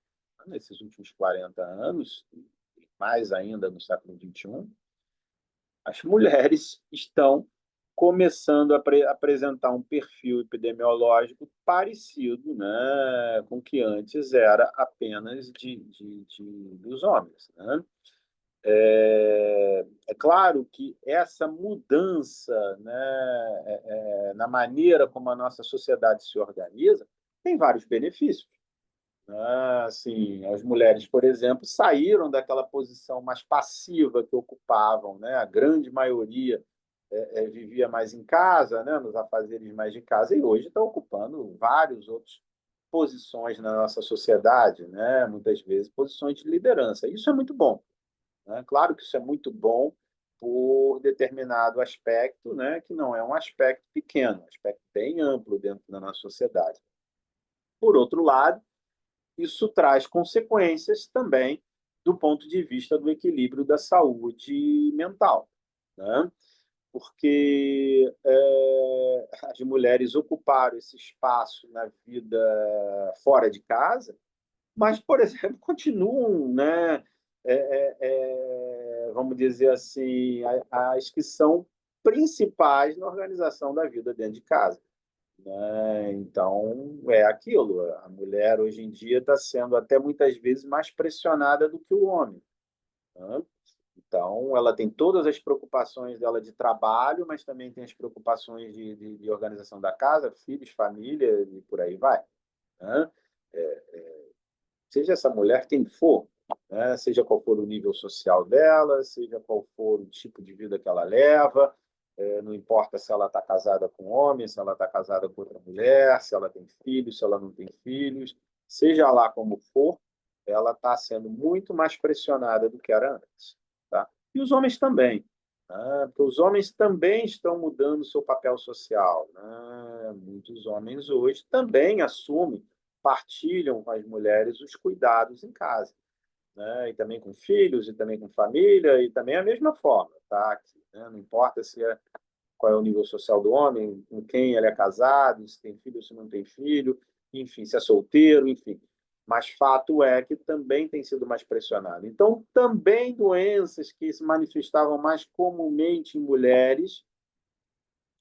nesses últimos 40 anos, mais ainda no século XXI, as mulheres estão começando a apresentar um perfil epidemiológico parecido, né, com o que antes era apenas dos homens. Né? É claro que essa mudança, né, na maneira como a nossa sociedade se organiza tem vários benefícios. Né? Assim, as mulheres, por exemplo, saíram daquela posição mais passiva que ocupavam, né? A grande maioria vivia mais em casa, né? Nos afazeres mais de casa, e hoje está ocupando várias outras posições na nossa sociedade, né? Muitas vezes posições de liderança. Isso é muito bom. Né? Claro que isso é muito bom por determinado aspecto, né? Que não é um aspecto pequeno, é um aspecto bem amplo dentro da nossa sociedade. Por outro lado, isso traz consequências também do ponto de vista do equilíbrio da saúde mental, né? Porque as mulheres ocuparam esse espaço na vida fora de casa, mas, por exemplo, continuam, né, vamos dizer assim, as que são principais na organização da vida dentro de casa. Né? Então, é aquilo. A mulher, hoje em dia, está sendo até muitas vezes mais pressionada do que o homem. Né? Então, ela tem todas as preocupações dela de trabalho, mas também tem as preocupações de organização da casa, filhos, família e por aí vai. Né? Seja essa mulher quem for, né? Seja qual for o nível social dela, seja qual for o tipo de vida que ela leva, não importa se ela está casada com homem, se ela está casada com outra mulher, se ela tem filhos, se ela não tem filhos, seja lá como for, ela está sendo muito mais pressionada do que era antes. Tá? E os homens também. Né? Porque os homens também estão mudando o seu papel social. Né? Muitos homens hoje também assumem, partilham com as mulheres os cuidados em casa. Né? E também com filhos, e também com família, e também a mesma forma. Tá? Né? Não importa se qual é o nível social do homem, com quem ele é casado, se tem filho ou se não tem filho, enfim, se é solteiro, enfim. Mas fato é que também tem sido mais pressionado. Então, também doenças que se manifestavam mais comumente em mulheres,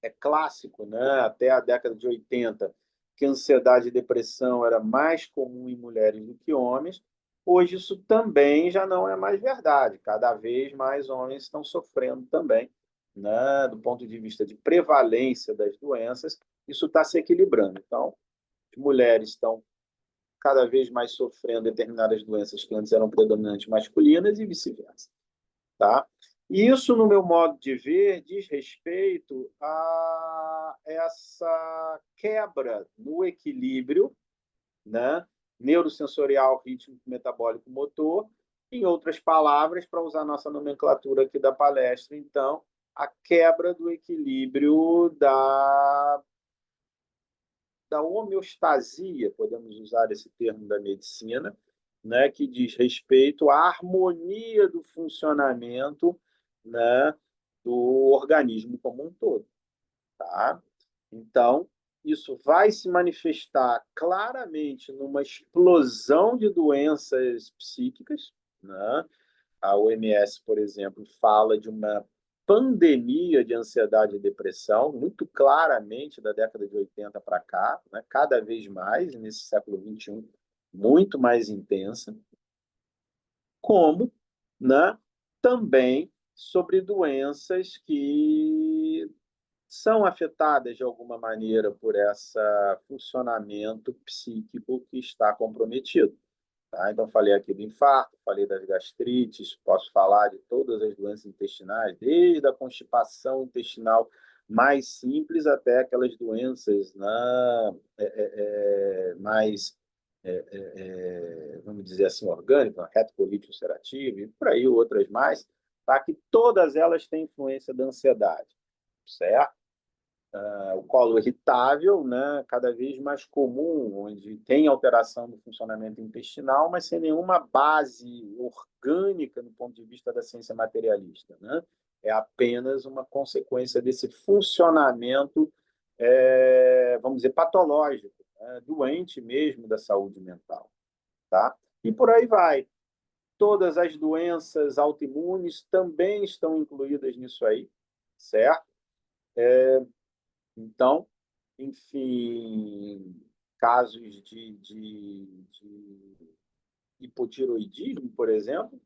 é clássico, né? Até a década de 80, que ansiedade e depressão era mais comum em mulheres do que homens. Hoje isso também já não é mais verdade. Cada vez mais homens estão sofrendo também, né? Do ponto de vista de prevalência das doenças, isso está se equilibrando. Então, as mulheres estão cada vez mais sofrendo determinadas doenças que antes eram predominantes masculinas e vice-versa. Tá? E isso, no meu modo de ver, diz respeito a essa quebra no equilíbrio, né? Neurosensorial, ritmo metabólico motor. Em outras palavras, para usar a nossa nomenclatura aqui da palestra, então, a quebra do equilíbrio da homeostasia, podemos usar esse termo da medicina, né, que diz respeito à harmonia do funcionamento, né, do organismo como um todo. Tá? Então, isso vai se manifestar claramente numa explosão de doenças psíquicas. Né? A OMS, por exemplo, fala de uma pandemia de ansiedade e depressão, muito claramente da década de 80 para cá, né? Cada vez mais, nesse século XXI, muito mais intensa, como, né, também sobre doenças que são afetadas de alguma maneira por esse funcionamento psíquico que está comprometido. Tá? Então, falei aqui do infarto, falei das gastrites, posso falar de todas as doenças intestinais, desde a constipação intestinal mais simples até aquelas doenças, né, mais, vamos dizer assim, orgânicas, retocolite ulcerativa e por aí outras mais, tá? Que todas elas têm influência da ansiedade, certo? O colo irritável, né, cada vez mais comum, onde tem alteração do funcionamento intestinal, mas sem nenhuma base orgânica no ponto de vista da ciência materialista. Né? É apenas uma consequência desse funcionamento, vamos dizer, patológico, né? Doente mesmo da saúde mental. Tá? E por aí vai. Todas as doenças autoimunes também estão incluídas nisso aí, certo? Então, enfim, casos de hipotiroidismo, por exemplo,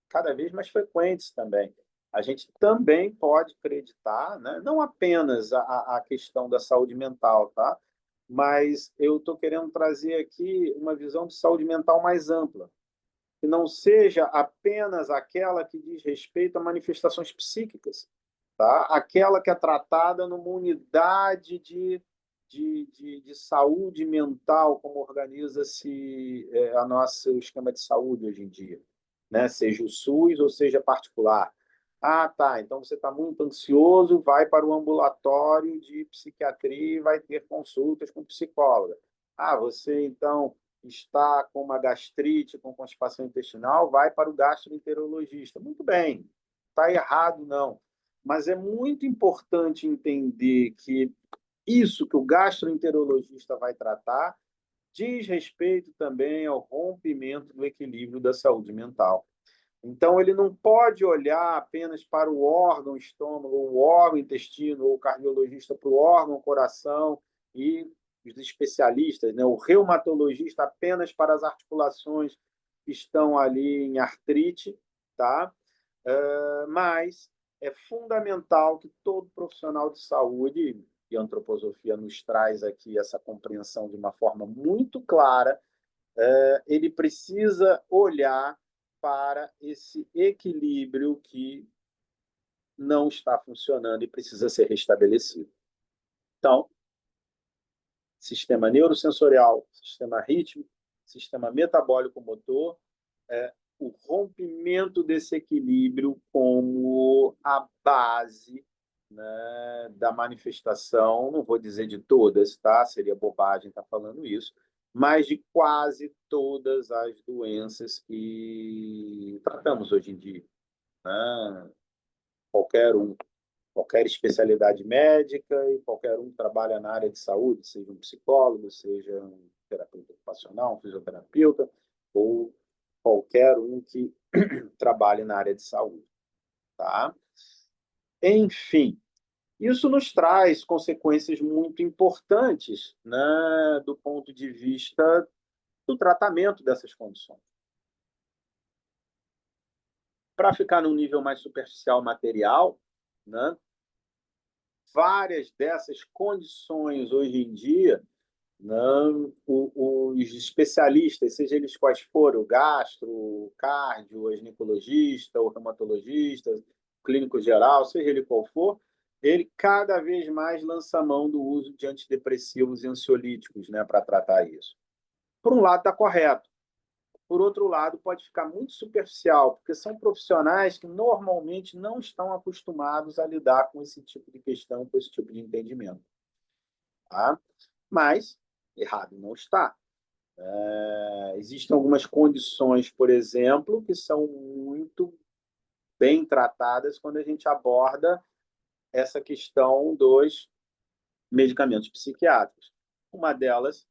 cada vez mais frequentes também. A gente também pode acreditar, né? Não apenas a questão da saúde mental, tá? Mas eu estou querendo trazer aqui uma visão de saúde mental mais ampla, que não seja apenas aquela que diz respeito a manifestações psíquicas, tá? Aquela que é tratada numa unidade de saúde mental, como organiza-se a nosso esquema de saúde hoje em dia, né? Seja o SUS ou seja particular. Ah, tá, então você está muito ansioso, vai para o ambulatório de psiquiatria e vai ter consultas com psicóloga. Ah, você então está com uma gastrite, com constipação intestinal, vai para o gastroenterologista. Muito bem, está errado não. Mas é muito importante entender que isso que o gastroenterologista vai tratar diz respeito também ao rompimento do equilíbrio da saúde mental. Então, ele não pode olhar apenas para o órgão estômago, ou o órgão intestino, ou o cardiologista para o órgão coração e os especialistas, né? O reumatologista apenas para as articulações que estão ali em artrite, tá? Mas é fundamental que todo profissional de saúde, e a antroposofia nos traz aqui essa compreensão de uma forma muito clara, ele precisa olhar para esse equilíbrio que não está funcionando e precisa ser restabelecido. Então, sistema neurosensorial, sistema rítmico, sistema metabólico-motor, o rompimento desse equilíbrio como a base, né, da manifestação, não vou dizer de todas, tá? Seria bobagem estar falando isso, mas de quase todas as doenças que tratamos hoje em dia, né? Qualquer um, qualquer especialidade médica e qualquer um que trabalha na área de saúde, seja um psicólogo, seja um terapeuta ocupacional, um fisioterapeuta, ou qualquer um que trabalhe na área de saúde, tá? Enfim, isso nos traz consequências muito importantes, né, do ponto de vista do tratamento dessas condições. Para ficar num nível mais superficial material, né, várias dessas condições hoje em dia, não, os especialistas, seja eles quais forem, o gastro, o cardio, o ginecologista, o reumatologista, o clínico geral, seja ele qual for, ele cada vez mais lança mão do uso de antidepressivos e ansiolíticos, né, para tratar isso. Por um lado, está correto. Por outro lado, pode ficar muito superficial, porque são profissionais que normalmente não estão acostumados a lidar com esse tipo de questão, com esse tipo de entendimento. Tá? Mas errado não está. Existem algumas condições, por exemplo, que são muito bem tratadas quando a gente aborda essa questão dos medicamentos psiquiátricos. Uma delas,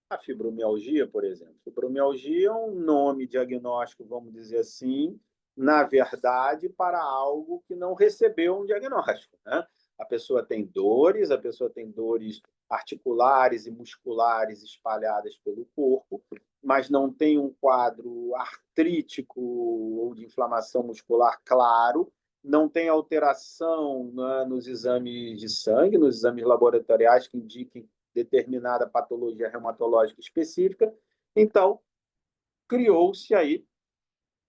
a fibromialgia, por exemplo. Fibromialgia é um nome diagnóstico, vamos dizer assim, na verdade, para algo que não recebeu um diagnóstico, né? A pessoa tem dores articulares e musculares espalhadas pelo corpo, mas não tem um quadro artrítico ou de inflamação muscular claro, não tem alteração, né, nos exames de sangue, nos exames laboratoriais que indiquem determinada patologia reumatológica específica. Então, criou-se aí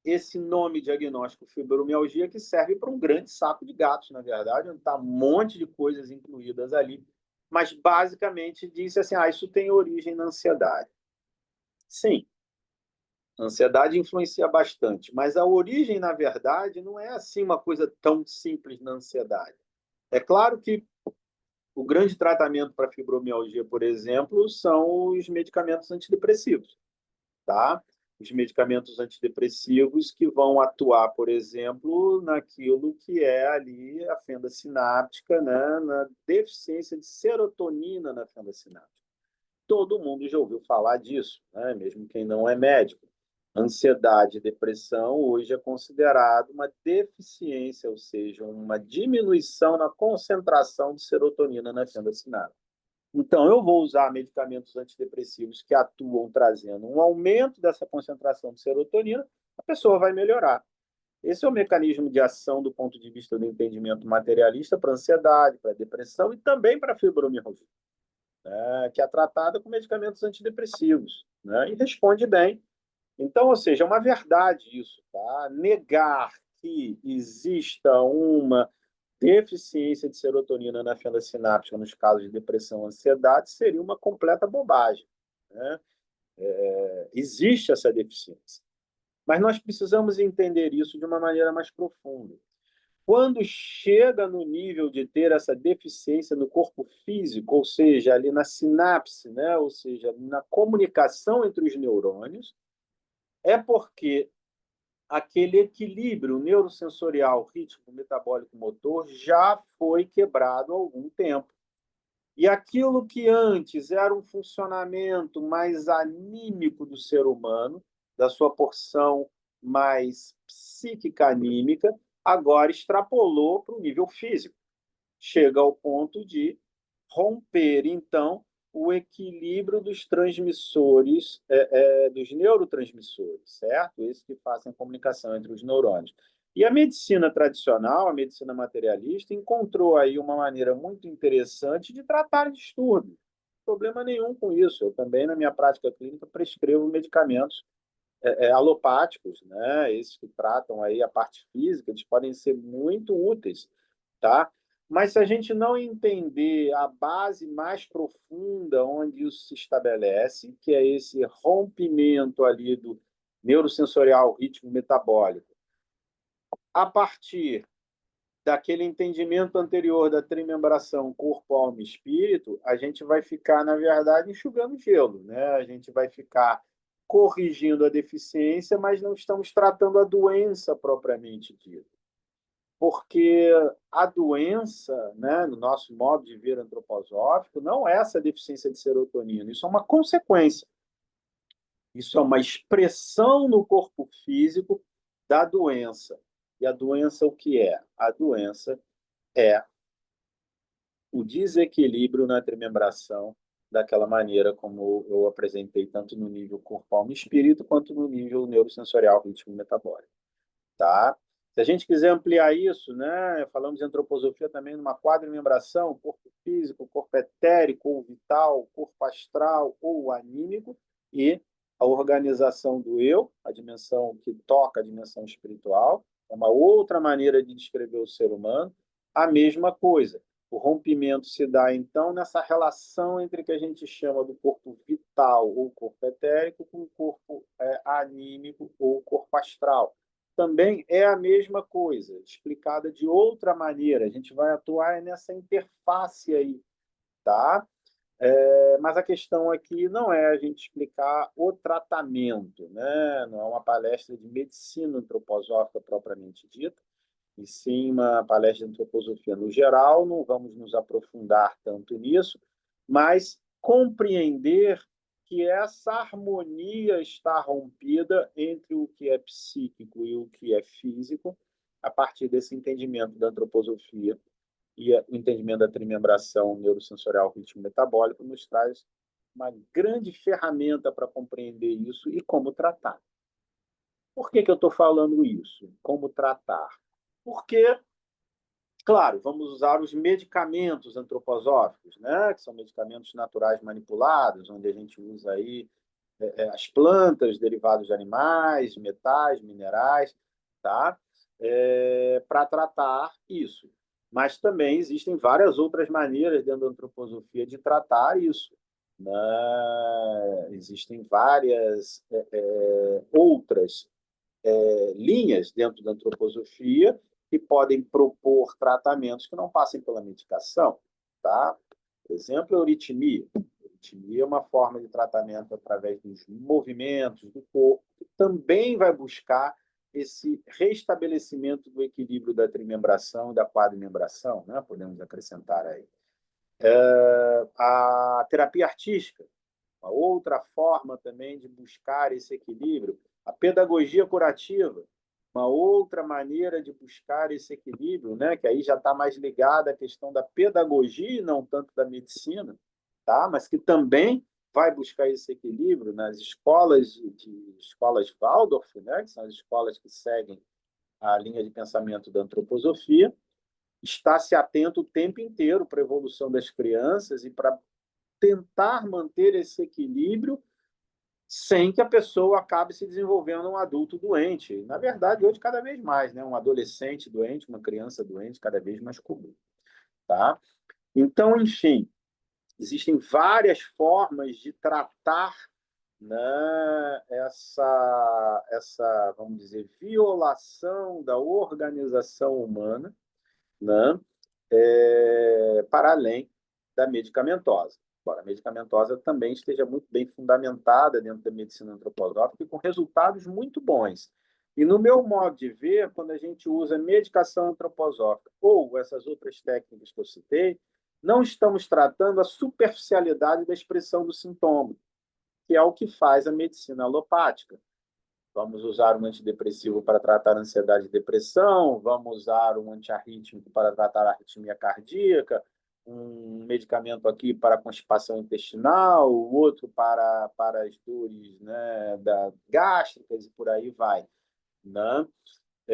esse nome diagnóstico fibromialgia que serve para um grande saco de gatos, na verdade, onde está um monte de coisas incluídas ali, mas basicamente disse assim, isso tem origem na ansiedade. Sim, a ansiedade influencia bastante, mas a origem, na verdade, não é assim uma coisa tão simples na ansiedade. É claro que o grande tratamento para fibromialgia, por exemplo, são os medicamentos antidepressivos, tá? Os medicamentos antidepressivos que vão atuar, por exemplo, naquilo que é ali a fenda sináptica, né? Na deficiência de serotonina na fenda sináptica. Todo mundo já ouviu falar disso, né? Mesmo quem não é médico. Ansiedade e depressão hoje é considerado uma deficiência, ou seja, uma diminuição na concentração de serotonina na fenda sináptica. Então, eu vou usar medicamentos antidepressivos que atuam trazendo um aumento dessa concentração de serotonina, a pessoa vai melhorar. Esse é o mecanismo de ação do ponto de vista do entendimento materialista para ansiedade, para depressão e também para fibromialgia, né, que é tratada com medicamentos antidepressivos, né, e responde bem. Então, ou seja, é uma verdade isso, tá? Negar que exista uma deficiência de serotonina na fenda sináptica nos casos de depressão e ansiedade seria uma completa bobagem, né? Existe essa deficiência. Mas nós precisamos entender isso de uma maneira mais profunda. Quando chega no nível de ter essa deficiência no corpo físico, ou seja, ali na sinapse, né? Ou seja, na comunicação entre os neurônios, é porque aquele equilíbrio neurosensorial, ritmo, metabólico, motor já foi quebrado há algum tempo. E aquilo que antes era um funcionamento mais anímico do ser humano, da sua porção mais psíquica anímica, agora extrapolou para o nível físico. Chega ao ponto de romper, então, o equilíbrio dos transmissores, dos neurotransmissores, certo? Esses que fazem a comunicação entre os neurônios. E a medicina tradicional, a medicina materialista, encontrou aí uma maneira muito interessante de tratar distúrbios. Problema nenhum com isso. Eu também, na minha prática clínica, prescrevo medicamentos alopáticos, né? Esses que tratam aí a parte física, eles podem ser muito úteis, tá? Mas se a gente não entender a base mais profunda onde isso se estabelece, que é esse rompimento ali do neurosensorial ritmo metabólico, a partir daquele entendimento anterior da trimembração corpo, alma e espírito, a gente vai ficar, na verdade, enxugando gelo, né? A gente vai ficar corrigindo a deficiência, mas não estamos tratando a doença propriamente dita. Porque a doença, né, no nosso modo de ver antroposófico, não é essa deficiência de serotonina, isso é uma consequência. Isso é uma expressão no corpo físico da doença. E a doença o que é? A doença é o desequilíbrio na trimembração daquela maneira como eu apresentei, tanto no nível corpo, alma e espírito, quanto no nível neurosensorial, ritmo metabólico. Tá? Se a gente quiser ampliar isso, né, falamos de antroposofia também numa quadrimembração, corpo físico, corpo etérico ou vital, corpo astral ou anímico, e a organização do eu, a dimensão que toca a dimensão espiritual, é uma outra maneira de descrever o ser humano, a mesma coisa. O rompimento se dá, então, nessa relação entre o que a gente chama do corpo vital ou corpo etérico com o corpo anímico ou corpo astral. Também é a mesma coisa, explicada de outra maneira. A gente vai atuar nessa interface aí, tá? Mas a questão aqui não é a gente explicar o tratamento, né? Não é uma palestra de medicina antroposófica propriamente dita, e sim uma palestra de antroposofia no geral, não vamos nos aprofundar tanto nisso, mas compreender que essa harmonia está rompida entre o que é psíquico e o que é físico, a partir desse entendimento da antroposofia e o entendimento da trimembração neurosensorial ritmo metabólico nos traz uma grande ferramenta para compreender isso e como tratar. Por que eu estou falando isso? Como tratar? Porque, claro, vamos usar os medicamentos antroposóficos, né? Que são medicamentos naturais manipulados, onde a gente usa aí as plantas, derivados de animais, metais, minerais, tá? Para tratar isso. Mas também existem várias outras maneiras dentro da antroposofia de tratar isso. Né? Existem várias outras linhas dentro da antroposofia que podem propor tratamentos que não passem pela medicação, tá? Por exemplo, a euritmia. A euritmia é uma forma de tratamento através dos movimentos do corpo, que também vai buscar esse restabelecimento do equilíbrio da trimembração e da quadrimembração, né? Podemos acrescentar aí. A terapia artística, uma outra forma também de buscar esse equilíbrio. A pedagogia curativa, uma outra maneira de buscar esse equilíbrio, né? Que aí já está mais ligada à questão da pedagogia e não tanto da medicina, tá? Mas que também vai buscar esse equilíbrio nas escolas escolas Waldorf, né? Que são as escolas que seguem a linha de pensamento da antroposofia, está se atento o tempo inteiro para a evolução das crianças e para tentar manter esse equilíbrio sem que a pessoa acabe se desenvolvendo um adulto doente. Na verdade, hoje, cada vez mais, né? Um adolescente doente, uma criança doente, cada vez mais comum. Tá? Então, enfim, existem várias formas de tratar, né, vamos dizer, violação da organização humana, né, para além da medicamentosa. Embora a medicamentosa também esteja muito bem fundamentada dentro da medicina antroposófica e com resultados muito bons. E no meu modo de ver, quando a gente usa medicação antroposófica ou essas outras técnicas que eu citei, não estamos tratando a superficialidade da expressão do sintoma, que é o que faz a medicina alopática. Vamos usar um antidepressivo para tratar a ansiedade e depressão, vamos usar um antiarrítmico para tratar a arritmia cardíaca, um medicamento aqui para constipação intestinal, o outro para as dores, né, gástricas e por aí vai. Né?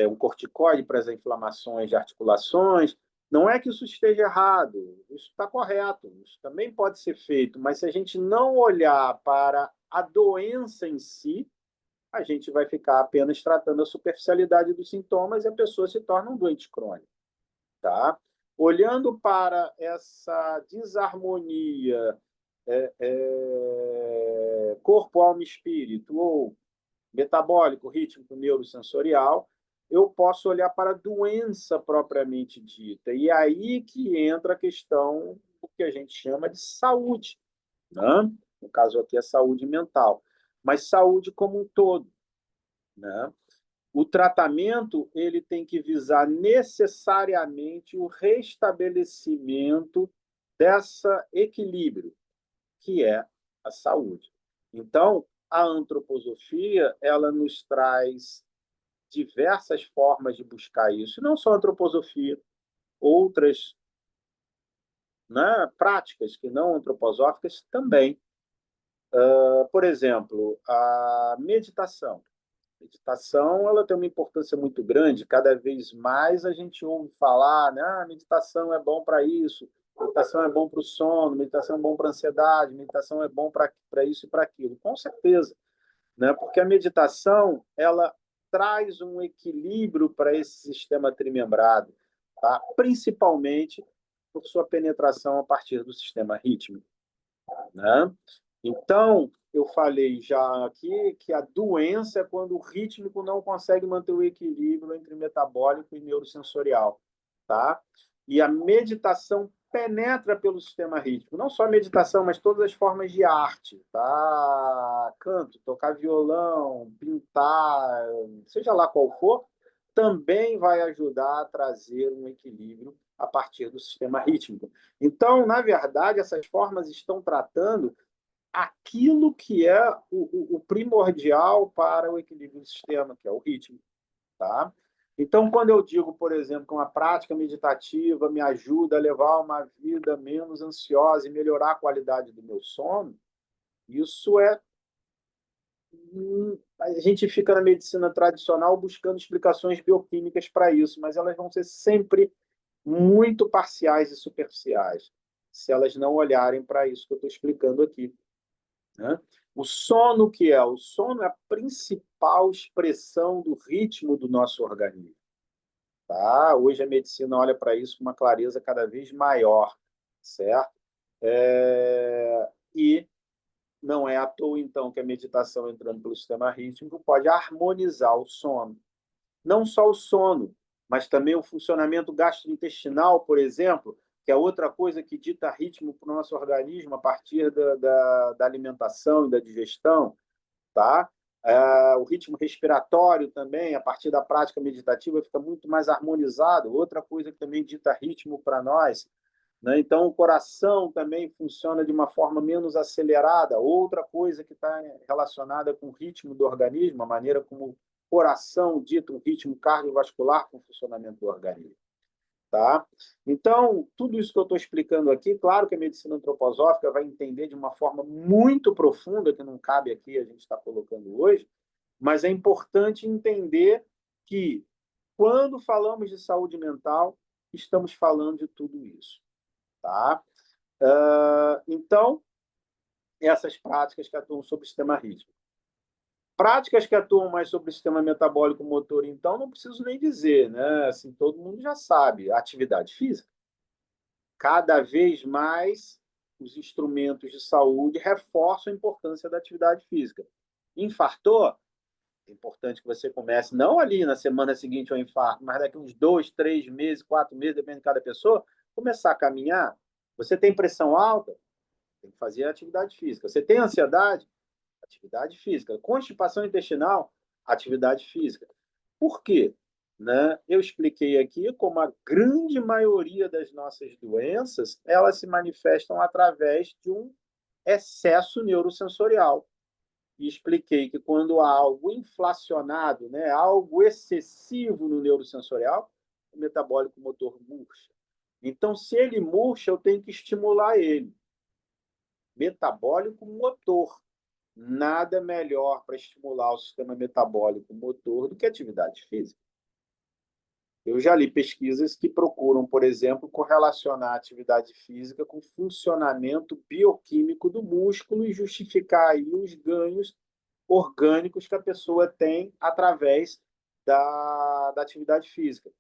Um corticoide para as inflamações de articulações. Não é que isso esteja errado, isso está correto, isso também pode ser feito, mas se a gente não olhar para a doença em si, a gente vai ficar apenas tratando a superficialidade dos sintomas e a pessoa se torna um doente crônico. Tá? Olhando para essa desarmonia corpo, alma e espírito, ou metabólico, rítmico, neurosensorial, eu posso olhar para a doença propriamente dita. E é aí que entra a questão do que a gente chama de saúde. Né? No caso aqui é saúde mental. Mas saúde como um todo. Né? O tratamento ele tem que visar necessariamente o restabelecimento dessa equilíbrio, que é a saúde. Então, a antroposofia ela nos traz diversas formas de buscar isso, não só a antroposofia, outras, né, práticas que não antroposóficas também. Por exemplo, a meditação. A meditação ela tem uma importância muito grande, cada vez mais a gente ouve falar, né? Meditação é bom para isso, meditação é bom para o sono, meditação é bom para a ansiedade, meditação é bom para isso e para aquilo. Com certeza, né? Porque a meditação ela traz um equilíbrio para esse sistema trimembrado, tá? Principalmente por sua penetração a partir do sistema rítmico, né? Então, eu falei já aqui que a doença é quando o rítmico não consegue manter o equilíbrio entre metabólico e neurosensorial, tá? E a meditação penetra pelo sistema rítmico, não só a meditação, mas todas as formas de arte, tá? Canto, tocar violão, pintar, seja lá qual for, também vai ajudar a trazer um equilíbrio a partir do sistema rítmico. Então, na verdade, essas formas estão tratando aquilo que é o primordial para o equilíbrio do sistema, que é o ritmo. Tá? Então, quando eu digo, por exemplo, que uma prática meditativa me ajuda a levar uma vida menos ansiosa e melhorar a qualidade do meu sono, isso é. A gente fica na medicina tradicional buscando explicações bioquímicas para isso, mas elas vão ser sempre muito parciais e superficiais, se elas não olharem para isso que eu estou explicando aqui. Né? O sono, que é? O sono é a principal expressão do ritmo do nosso organismo. Tá? Hoje a medicina olha para isso com uma clareza cada vez maior, certo? E não é à toa, então, que a meditação entrando pelo sistema rítmico pode harmonizar o sono. Não só o sono, mas também o funcionamento gastrointestinal, por exemplo, que é outra coisa que dita ritmo para o nosso organismo a partir da alimentação e da digestão, tá? O ritmo respiratório também, a partir da prática meditativa, fica muito mais harmonizado. Outra coisa que também dita ritmo para nós, né? Então, o coração também funciona de uma forma menos acelerada. Outra coisa que está relacionada com o ritmo do organismo, a maneira como o coração dita um ritmo cardiovascular com o funcionamento do organismo. Tá? Então, tudo isso que eu estou explicando aqui, claro que a medicina antroposófica vai entender de uma forma muito profunda, que não cabe aqui a gente estar colocando hoje, mas é importante entender que, quando falamos de saúde mental, estamos falando de tudo isso. Tá? Então, essas práticas que atuam sobre o sistema rítmico. Práticas que atuam mais sobre o sistema metabólico motor, então, não preciso nem dizer, né? Assim, todo mundo já sabe, atividade física. Cada vez mais os instrumentos de saúde reforçam a importância da atividade física. Infartou? É importante que você comece, não ali na semana seguinte ao infarto, mas daqui uns 2, 3 meses, 4 meses, depende de cada pessoa, começar a caminhar. Você tem pressão alta? Tem que fazer atividade física. Você tem ansiedade? Atividade física. Constipação intestinal? Atividade física. Por quê? Né? Eu expliquei aqui como a grande maioria das nossas doenças, elas se manifestam através de um excesso neurosensorial. E expliquei que quando há algo inflacionado, né, algo excessivo no neurosensorial, o metabólico motor murcha. Então, se ele murcha, eu tenho que estimular ele. Metabólico motor. Nada melhor para estimular o sistema metabólico motor do que atividade física. Eu já li pesquisas que procuram, por exemplo, correlacionar a atividade física com o funcionamento bioquímico do músculo e justificar aí os ganhos orgânicos que a pessoa tem através da atividade física.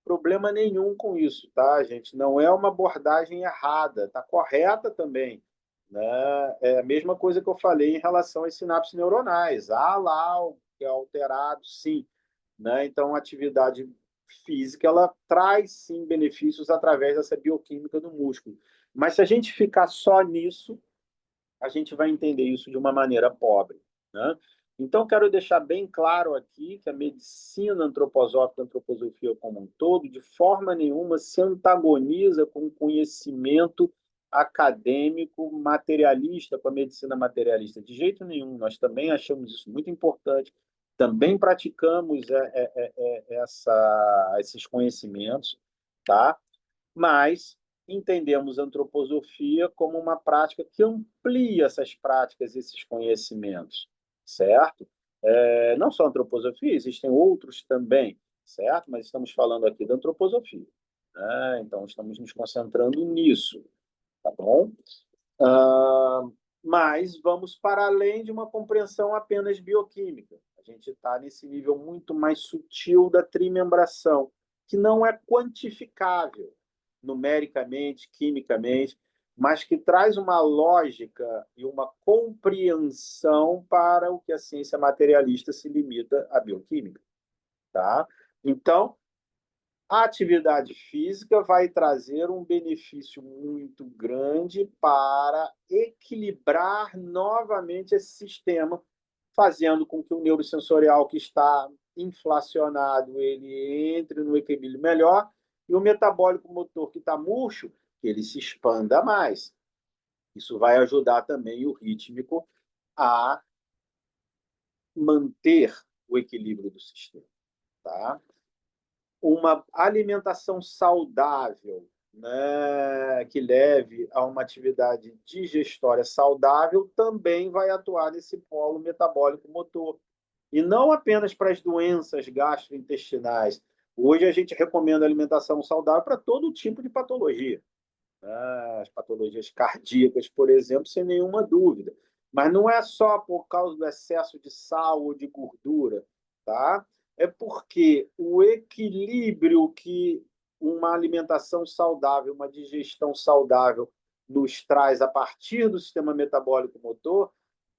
Problema nenhum com isso, tá, gente? Não é uma abordagem errada, está correta também. Né? É a mesma coisa que eu falei em relação às sinapses neuronais. Há lá o que é alterado, sim. Né? Então, a atividade física ela traz, sim, benefícios através dessa bioquímica do músculo. Mas se a gente ficar só nisso, a gente vai entender isso de uma maneira pobre. Né? Então, quero deixar bem claro aqui que a medicina antroposófica, a antroposofia como um todo, de forma nenhuma se antagoniza com o conhecimento acadêmico materialista, com a medicina materialista. De jeito nenhum. Nós também achamos isso muito importante, também praticamos esses conhecimentos, tá? Mas entendemos a antroposofia como uma prática que amplia essas práticas, esses conhecimentos, certo? Não só a antroposofia, existem outros também, certo? Mas estamos falando aqui da antroposofia, né? Então, estamos nos concentrando nisso, tá bom? Uh, mas vamos para além de uma compreensão apenas bioquímica. A gente está nesse nível muito mais sutil da trimembração, que não é quantificável numericamente, quimicamente, mas que traz uma lógica e uma compreensão para o que a ciência materialista se limita à bioquímica. Tá? Então, a atividade física vai trazer um benefício muito grande para equilibrar novamente esse sistema, fazendo com que o neurosensorial que está inflacionado ele entre no equilíbrio melhor e o metabólico motor que está murcho, ele se expanda mais. Isso vai ajudar também o rítmico a manter o equilíbrio do sistema. Tá? Uma alimentação saudável, né, que leve a uma atividade digestória saudável, também vai atuar nesse polo metabólico motor. E não apenas para as doenças gastrointestinais. Hoje a gente recomenda alimentação saudável para todo tipo de patologia. As patologias cardíacas, por exemplo, sem nenhuma dúvida. Mas não é só por causa do excesso de sal ou de gordura, tá? É porque o equilíbrio que uma alimentação saudável, uma digestão saudável nos traz a partir do sistema metabólico motor,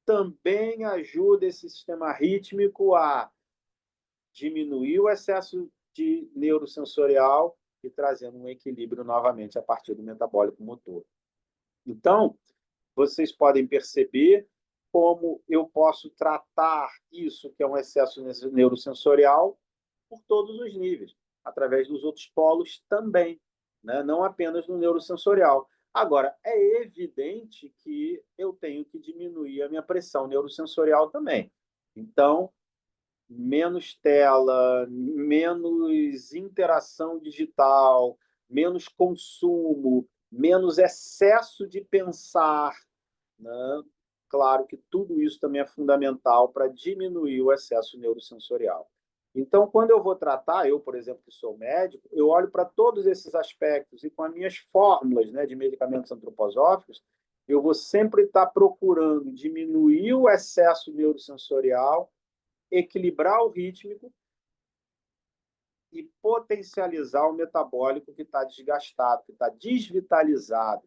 também ajuda esse sistema rítmico a diminuir o excesso de neurosensorial e trazendo um equilíbrio novamente a partir do metabólico motor. Então, vocês podem perceber como eu posso tratar isso, que é um excesso neurosensorial, por todos os níveis, através dos outros polos também. né? Não apenas no neurosensorial. Agora, é evidente que eu tenho que diminuir a minha pressão neurosensorial também. Então, menos tela, menos interação digital, menos consumo, menos excesso de pensar, né? Claro que tudo isso também é fundamental para diminuir o excesso neurosensorial. Então, quando eu vou tratar, eu, por exemplo, que sou médico, eu olho para todos esses aspectos e com as minhas fórmulas, né, de medicamentos antroposóficos, eu vou sempre estar procurando diminuir o excesso neurosensorial, equilibrar o rítmico e potencializar o metabólico que está desgastado, que está desvitalizado.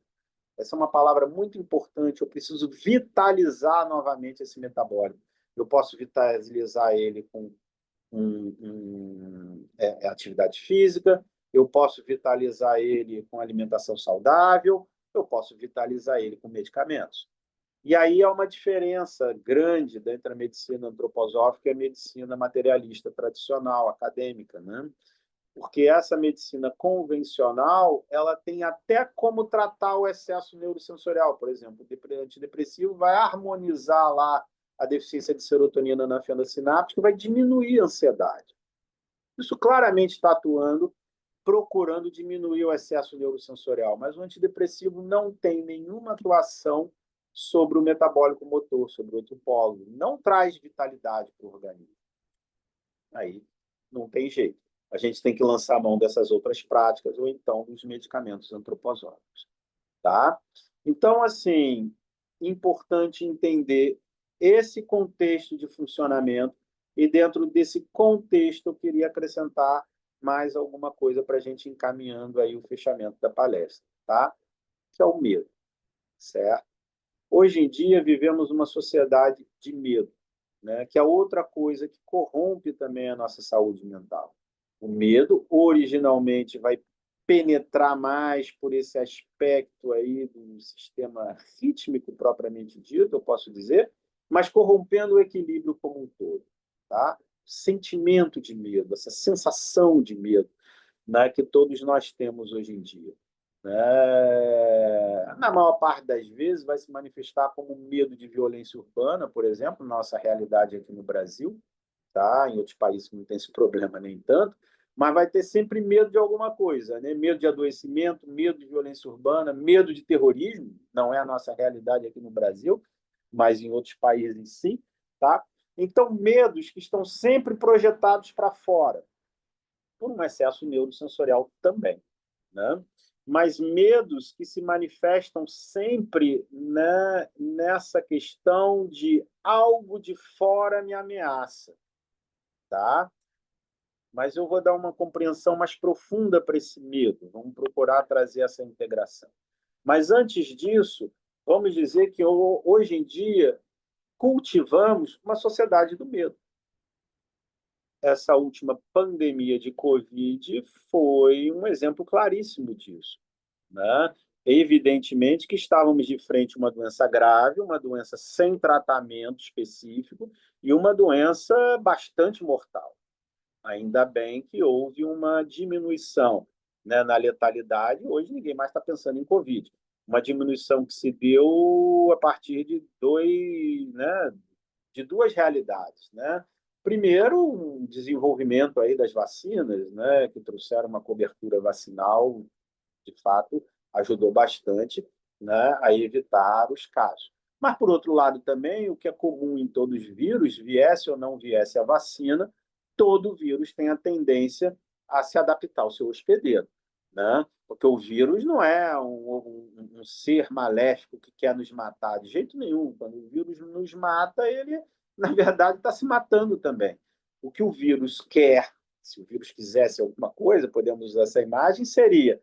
Essa é uma palavra muito importante. Eu preciso vitalizar novamente esse metabólico. Eu posso vitalizar ele com atividade física, eu posso vitalizar ele com alimentação saudável, eu posso vitalizar ele com medicamentos. E aí é uma diferença grande entre a medicina antroposófica e a medicina materialista tradicional, acadêmica, né? Porque essa medicina convencional, ela tem até como tratar o excesso neurosensorial. Por exemplo, o antidepressivo vai harmonizar lá a deficiência de serotonina na fenda sináptica, vai diminuir a ansiedade. Isso claramente está atuando, procurando diminuir o excesso neurosensorial, mas o antidepressivo não tem nenhuma atuação sobre o metabólico motor, sobre o outro polo. Não traz vitalidade para o organismo. Aí não tem jeito. A gente tem que lançar a mão dessas outras práticas ou então dos medicamentos antroposóficos, tá? Então, assim, importante entender esse contexto de funcionamento e dentro desse contexto eu queria acrescentar mais alguma coisa para a gente ir encaminhando aí o fechamento da palestra, tá? Que é o medo, certo? Hoje em dia vivemos uma sociedade de medo, né? Que é outra coisa que corrompe também a nossa saúde mental. O medo originalmente vai penetrar mais por esse aspecto aí do sistema rítmico propriamente dito, eu posso dizer, mas corrompendo o equilíbrio como um todo, tá? Sentimento de medo, essa sensação de medo, né, que todos nós temos hoje em dia. Na maior parte das vezes vai se manifestar como medo de violência urbana, por exemplo, nossa realidade aqui no Brasil, tá? Em outros países não tem esse problema nem tanto, mas vai ter sempre medo de alguma coisa, né? Medo de adoecimento, medo de violência urbana, medo de terrorismo, não é a nossa realidade aqui no Brasil, mas em outros países sim, tá? Então, medos que estão sempre projetados para fora, por um excesso neurosensorial também, né? Mas medos que se manifestam sempre, né, nessa questão de algo de fora me ameaça, tá? Mas eu vou dar uma compreensão mais profunda para esse medo. Vamos procurar trazer essa integração. Mas antes disso, vamos dizer que hoje em dia cultivamos uma sociedade do medo. Essa última pandemia de Covid foi um exemplo claríssimo disso, né? Evidentemente que estávamos de frente a uma doença grave, uma doença sem tratamento específico e uma doença bastante mortal. Ainda bem que houve uma diminuição, né, na letalidade. Hoje ninguém mais está pensando em Covid. Uma diminuição que se deu a partir de duas realidades, né? Primeiro, um desenvolvimento aí das vacinas, né, que trouxeram uma cobertura vacinal, de fato, ajudou bastante, né, a evitar os casos. Mas, por outro lado, também, o que é comum em todos os vírus, viesse ou não viesse a vacina, todo vírus tem a tendência a se adaptar ao seu hospedeiro, né? Porque o vírus não é um ser maléfico que quer nos matar de jeito nenhum. Quando o vírus nos mata, ele, na verdade, está se matando também. O que o vírus quer, se o vírus quisesse alguma coisa, podemos usar essa imagem, seria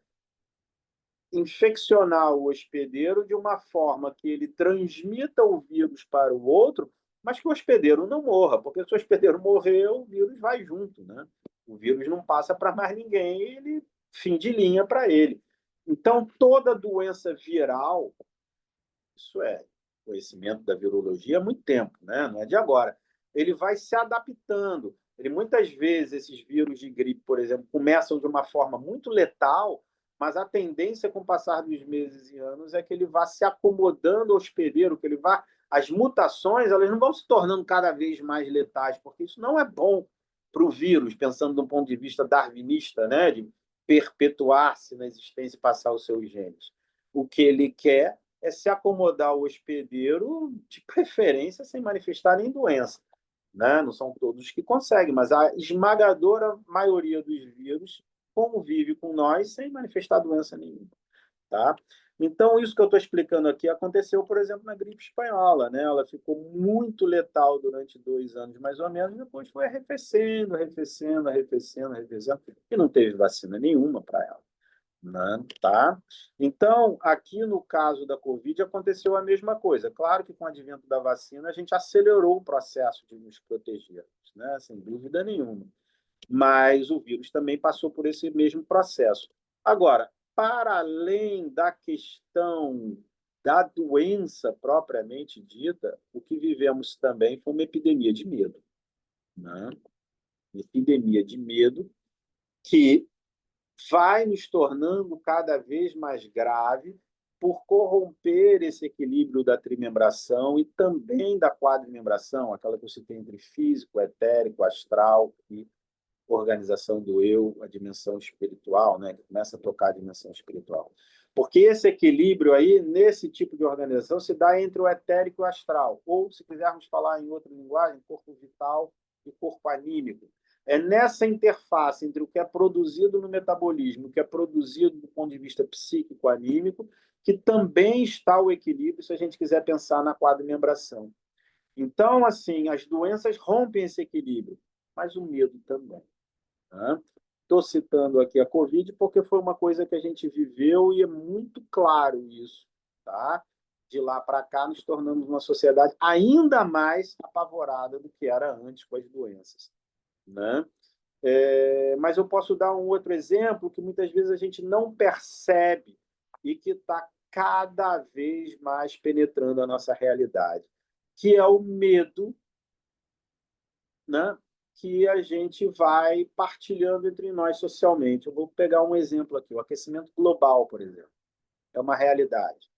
infeccionar o hospedeiro de uma forma que ele transmita o vírus para o outro, mas que o hospedeiro não morra, porque se o hospedeiro morrer, o vírus vai junto, né? O vírus não passa para mais ninguém, ele fim de linha para ele. Então, toda doença viral, isso é conhecimento da virologia há muito tempo, né? Não é de agora. Ele vai se adaptando. Ele muitas vezes esses vírus de gripe, por exemplo, começam de uma forma muito letal, mas a tendência com o passar dos meses e anos é que ele vá se acomodando ao hospedeiro, que ele vá... As mutações, elas não vão se tornando cada vez mais letais, porque isso não é bom para o vírus, pensando de um ponto de vista darwinista, né, de perpetuar-se na existência e passar os seus genes. O que ele quer é se acomodar ao hospedeiro, de preferência sem manifestar nem doença, né? Não são todos que conseguem, mas a esmagadora maioria dos vírus convive com nós sem manifestar doença nenhuma, tá? Então, isso que eu estou explicando aqui aconteceu, por exemplo, na gripe espanhola, né? Ela ficou muito letal durante 2 anos, mais ou menos, e depois foi arrefecendo, arrefecendo, arrefecendo, arrefecendo, e não teve vacina nenhuma para ela, né? Tá? Então, aqui no caso da Covid, aconteceu a mesma coisa. Claro que com o advento da vacina, a gente acelerou o processo de nos protegermos, né? Sem dúvida nenhuma. Mas o vírus também passou por esse mesmo processo. Agora, para além da questão da doença propriamente dita, o que vivemos também foi uma epidemia de medo, né? Uma epidemia de medo que vai nos tornando cada vez mais grave por corromper esse equilíbrio da trimembração e também da quadrimembração, aquela que eu citei entre físico, etérico, astral e organização do eu, a dimensão espiritual, né, que começa a tocar a dimensão espiritual. Porque esse equilíbrio aí, nesse tipo de organização, se dá entre o etérico e o astral, ou, se quisermos falar em outra linguagem, corpo vital e corpo anímico. É nessa interface entre o que é produzido no metabolismo, o que é produzido do ponto de vista psíquico-anímico, que também está o equilíbrio, se a gente quiser pensar na quadrimembração. Então, assim, as doenças rompem esse equilíbrio, mas o medo também. Estou citando aqui a Covid porque foi uma coisa que a gente viveu e é muito claro isso. Tá? De lá para cá, nos tornamos uma sociedade ainda mais apavorada do que era antes com as doenças. Né? Mas eu posso dar um outro exemplo que muitas vezes a gente não percebe e que está cada vez mais penetrando a nossa realidade, que é o medo, né, que a gente vai partilhando entre nós socialmente. Eu vou pegar um exemplo aqui, o aquecimento global, por exemplo. É uma realidade.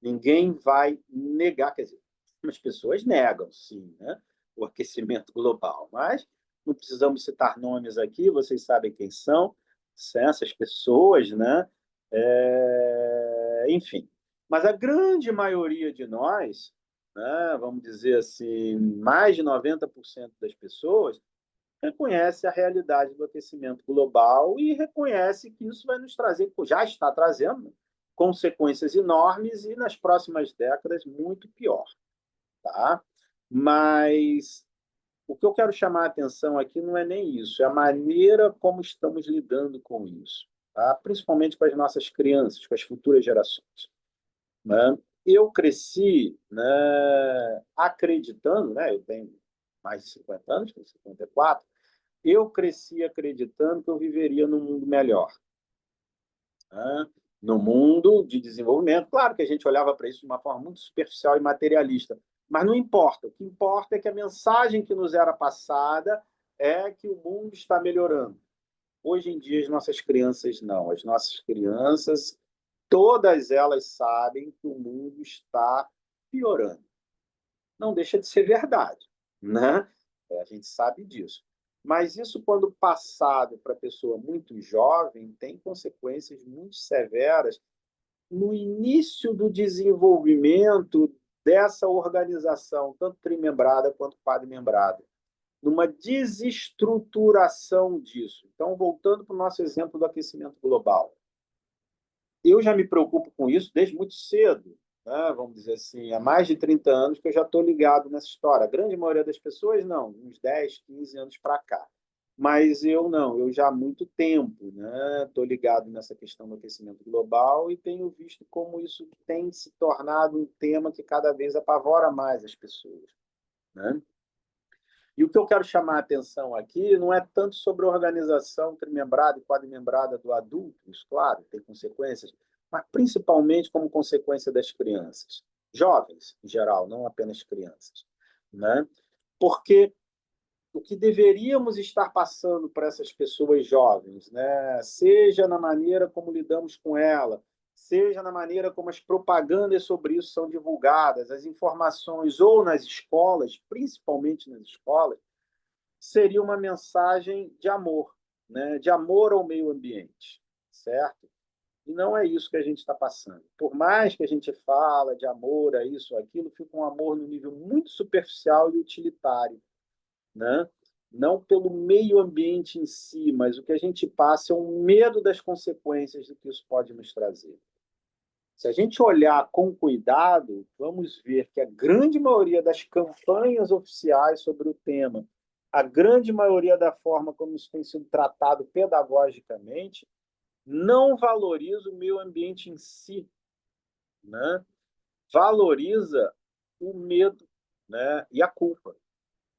Ninguém vai negar, quer dizer, as pessoas negam, sim, né, o aquecimento global, mas não precisamos citar nomes aqui, vocês sabem quem são essas pessoas, né? Enfim. Mas a grande maioria de nós, né, vamos dizer assim, mais de 90% das pessoas, reconhece a realidade do aquecimento global e reconhece que isso vai nos trazer, já está trazendo, consequências enormes e nas próximas décadas muito pior. Tá? Mas o que eu quero chamar a atenção aqui não é nem isso, é a maneira como estamos lidando com isso, tá? Principalmente com as nossas crianças, com as futuras gerações. Né? Eu cresci, né, acreditando, né, eu tenho mais de 50 anos, tenho 54, eu cresci acreditando que eu viveria num mundo melhor, né? No mundo de desenvolvimento. Claro que a gente olhava para isso de uma forma muito superficial e materialista, mas não importa. O que importa é que a mensagem que nos era passada é que o mundo está melhorando. Hoje em dia, as nossas crianças não. As nossas crianças, todas elas sabem que o mundo está piorando. Não deixa de ser verdade, né? A gente sabe disso. Mas isso, quando passado para a pessoa muito jovem, tem consequências muito severas no início do desenvolvimento dessa organização, tanto trimembrada quanto quadrimembrada, numa desestruturação disso. Então, voltando para o nosso exemplo do aquecimento global. Eu já me preocupo com isso desde muito cedo, né? Vamos dizer assim, há mais de 30 anos que eu já estou ligado nessa história. A grande maioria das pessoas, não, uns 10, 15 anos para cá. Mas eu não, eu já há muito tempo, né, estou ligado nessa questão do aquecimento global e tenho visto como isso tem se tornado um tema que cada vez apavora mais as pessoas. Né? E o que eu quero chamar a atenção aqui não é tanto sobre a organização trimembrada e quadrimembrada do adulto, isso, claro, tem consequências, mas principalmente como consequência das crianças. Jovens, em geral, não apenas crianças. Né? Porque o que deveríamos estar passando para essas pessoas jovens, né? Seja na maneira como lidamos com ela, seja na maneira como as propagandas sobre isso são divulgadas, as informações, ou nas escolas, principalmente nas escolas, seria uma mensagem de amor, né? De amor ao meio ambiente, certo? E não é isso que a gente está passando. Por mais que a gente fala de amor a isso, aquilo, fica um amor no nível muito superficial e utilitário, né? Não pelo meio ambiente em si, mas o que a gente passa é um medo das consequências do que isso pode nos trazer. Se a gente olhar com cuidado, vamos ver que a grande maioria das campanhas oficiais sobre o tema, a grande maioria da forma como isso tem sido tratado pedagogicamente, não valoriza o meio ambiente em si, né? Valoriza o medo, né? E a culpa.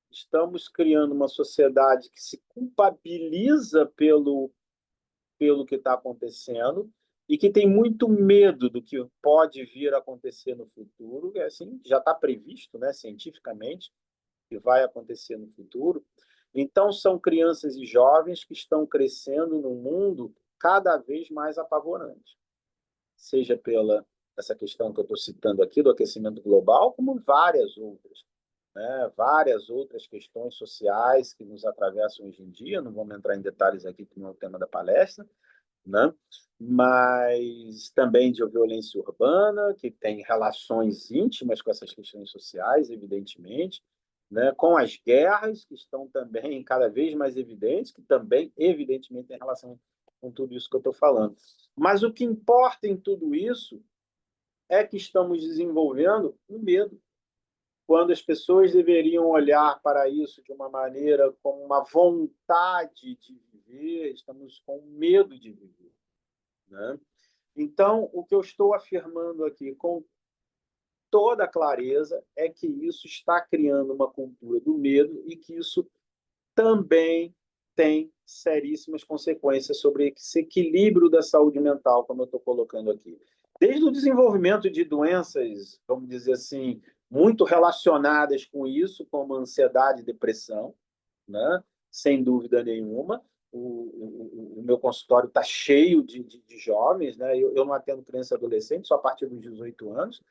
Estamos criando uma sociedade que se culpabiliza pelo que está acontecendo e que tem muito medo do que pode vir a acontecer no futuro, assim, já está previsto, né, cientificamente, que vai acontecer no futuro. Então, são crianças e jovens que estão crescendo num mundo cada vez mais apavorante, seja pela essa questão que eu estou citando aqui do aquecimento global, como várias outras, né? Várias outras questões sociais que nos atravessam hoje em dia, não vamos entrar em detalhes aqui, que não é o tema da palestra, né? Mas também de violência urbana, que tem relações íntimas com essas questões sociais, evidentemente, né? Com as guerras, que estão também cada vez mais evidentes, que também, evidentemente, tem relação com tudo isso que eu estou falando. Mas o que importa em tudo isso é que estamos desenvolvendo um medo, quando as pessoas deveriam olhar para isso de uma maneira como uma vontade de viver, estamos com medo de viver, né? Então, o que eu estou afirmando aqui com toda clareza é que isso está criando uma cultura do medo e que isso também tem seríssimas consequências sobre esse equilíbrio da saúde mental, como eu estou colocando aqui. Desde o desenvolvimento de doenças, vamos dizer assim, muito relacionadas com isso, como ansiedade e depressão, né? Sem dúvida nenhuma. O meu consultório está cheio de jovens, né? Eu não atendo criança e adolescente, só a partir dos 18 anos,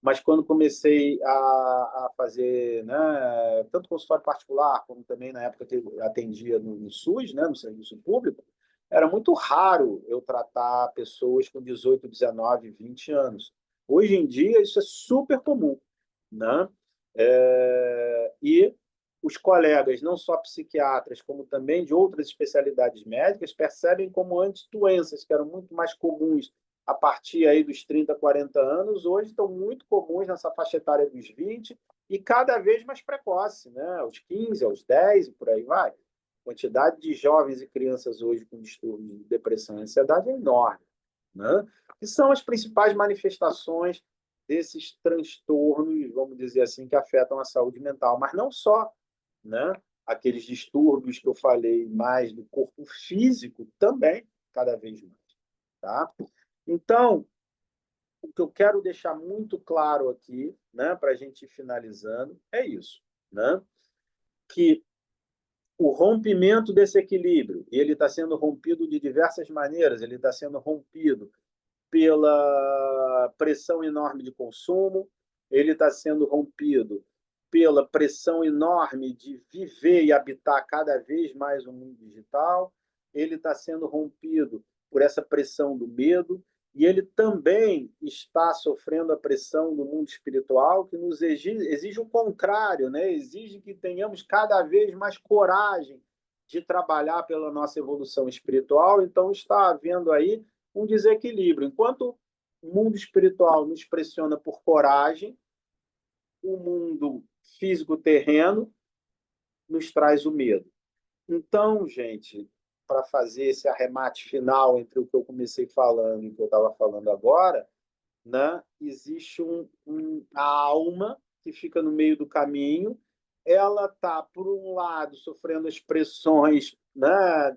mas quando comecei a fazer, né, tanto consultório particular, como também na época que eu atendia no SUS, né, no serviço público, era muito raro eu tratar pessoas com 18, 19, 20 anos. Hoje em dia, isso é super comum, né? E os colegas, não só psiquiatras, como também de outras especialidades médicas, percebem como antes doenças que eram muito mais comuns a partir aí dos 30, 40 anos, hoje estão muito comuns nessa faixa etária dos 20 e cada vez mais precoce, né? Aos 15, aos 10 e por aí vai. A quantidade de jovens e crianças hoje com distúrbios de depressão e ansiedade é enorme, né? Que são as principais manifestações desses transtornos, vamos dizer assim, que afetam a saúde mental, mas não só, né? Aqueles distúrbios que eu falei mais do corpo físico também, cada vez mais, tá? Então, o que eu quero deixar muito claro aqui, né, para a gente ir finalizando, é isso, né? Que o rompimento desse equilíbrio, e ele está sendo rompido de diversas maneiras, ele está sendo rompido pela pressão enorme de consumo, ele está sendo rompido pela pressão enorme de viver e habitar cada vez mais o mundo digital, ele está sendo rompido por essa pressão do medo, e ele também está sofrendo a pressão do mundo espiritual, que nos exige o contrário, né? Exige que tenhamos cada vez mais coragem de trabalhar pela nossa evolução espiritual. Então, está havendo aí um desequilíbrio. Enquanto o mundo espiritual nos pressiona por coragem, o mundo físico-terreno nos traz o medo. Então, gente, para fazer esse arremate final entre o que eu comecei falando e o que eu estava falando agora, né, existe a alma que fica no meio do caminho. Ela está, por um lado, sofrendo as pressões, né,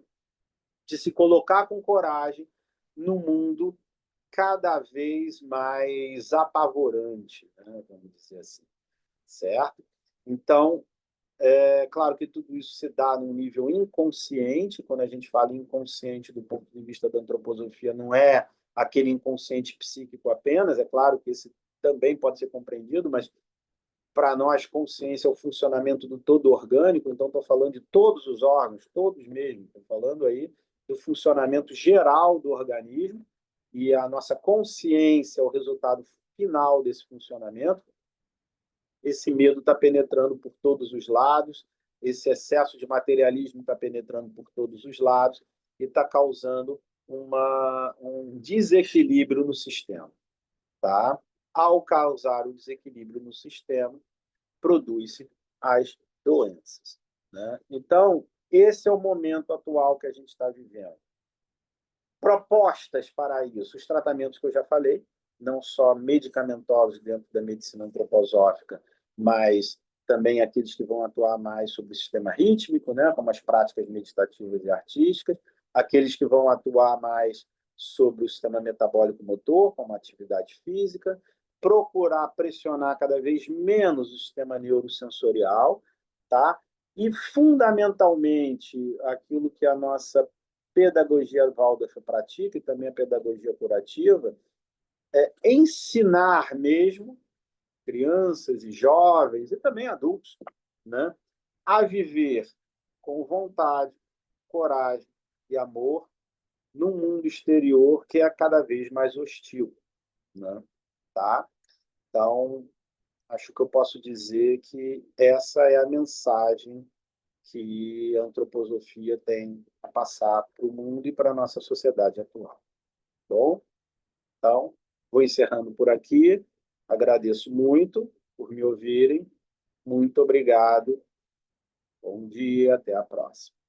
de se colocar com coragem no mundo cada vez mais apavorante, né, vamos dizer assim, certo? Então, É claro que tudo isso se dá num nível inconsciente. Quando a gente fala inconsciente do ponto de vista da antroposofia, não é aquele inconsciente psíquico apenas, é claro que esse também pode ser compreendido, mas para nós, consciência é o funcionamento do todo orgânico, então estou falando de todos os órgãos, todos mesmo, estou falando aí do funcionamento geral do organismo, e a nossa consciência é o resultado final desse funcionamento. Esse medo está penetrando por todos os lados, esse excesso de materialismo está penetrando por todos os lados e está causando um desequilíbrio no sistema. Tá? Ao causar o desequilíbrio no sistema, produz-se as doenças. Né? Então, esse é o momento atual que a gente está vivendo. Propostas para isso, os tratamentos que eu já falei, não só medicamentosos dentro da medicina antroposófica, mas também aqueles que vão atuar mais sobre o sistema rítmico, né, como as práticas meditativas e artísticas, aqueles que vão atuar mais sobre o sistema metabólico motor, como a atividade física, procurar pressionar cada vez menos o sistema neurosensorial, tá? E, fundamentalmente, aquilo que a nossa pedagogia Waldorf pratica, e também a pedagogia curativa, é ensinar mesmo crianças e jovens, e também adultos, né, a viver com vontade, coragem e amor num mundo exterior que é cada vez mais hostil. Né? Tá? Então, acho que eu posso dizer que essa é a mensagem que a antroposofia tem a passar para o mundo e para a nossa sociedade atual. Bom, então, vou encerrando por aqui. Agradeço muito por me ouvirem. Muito obrigado. Bom dia, até a próxima.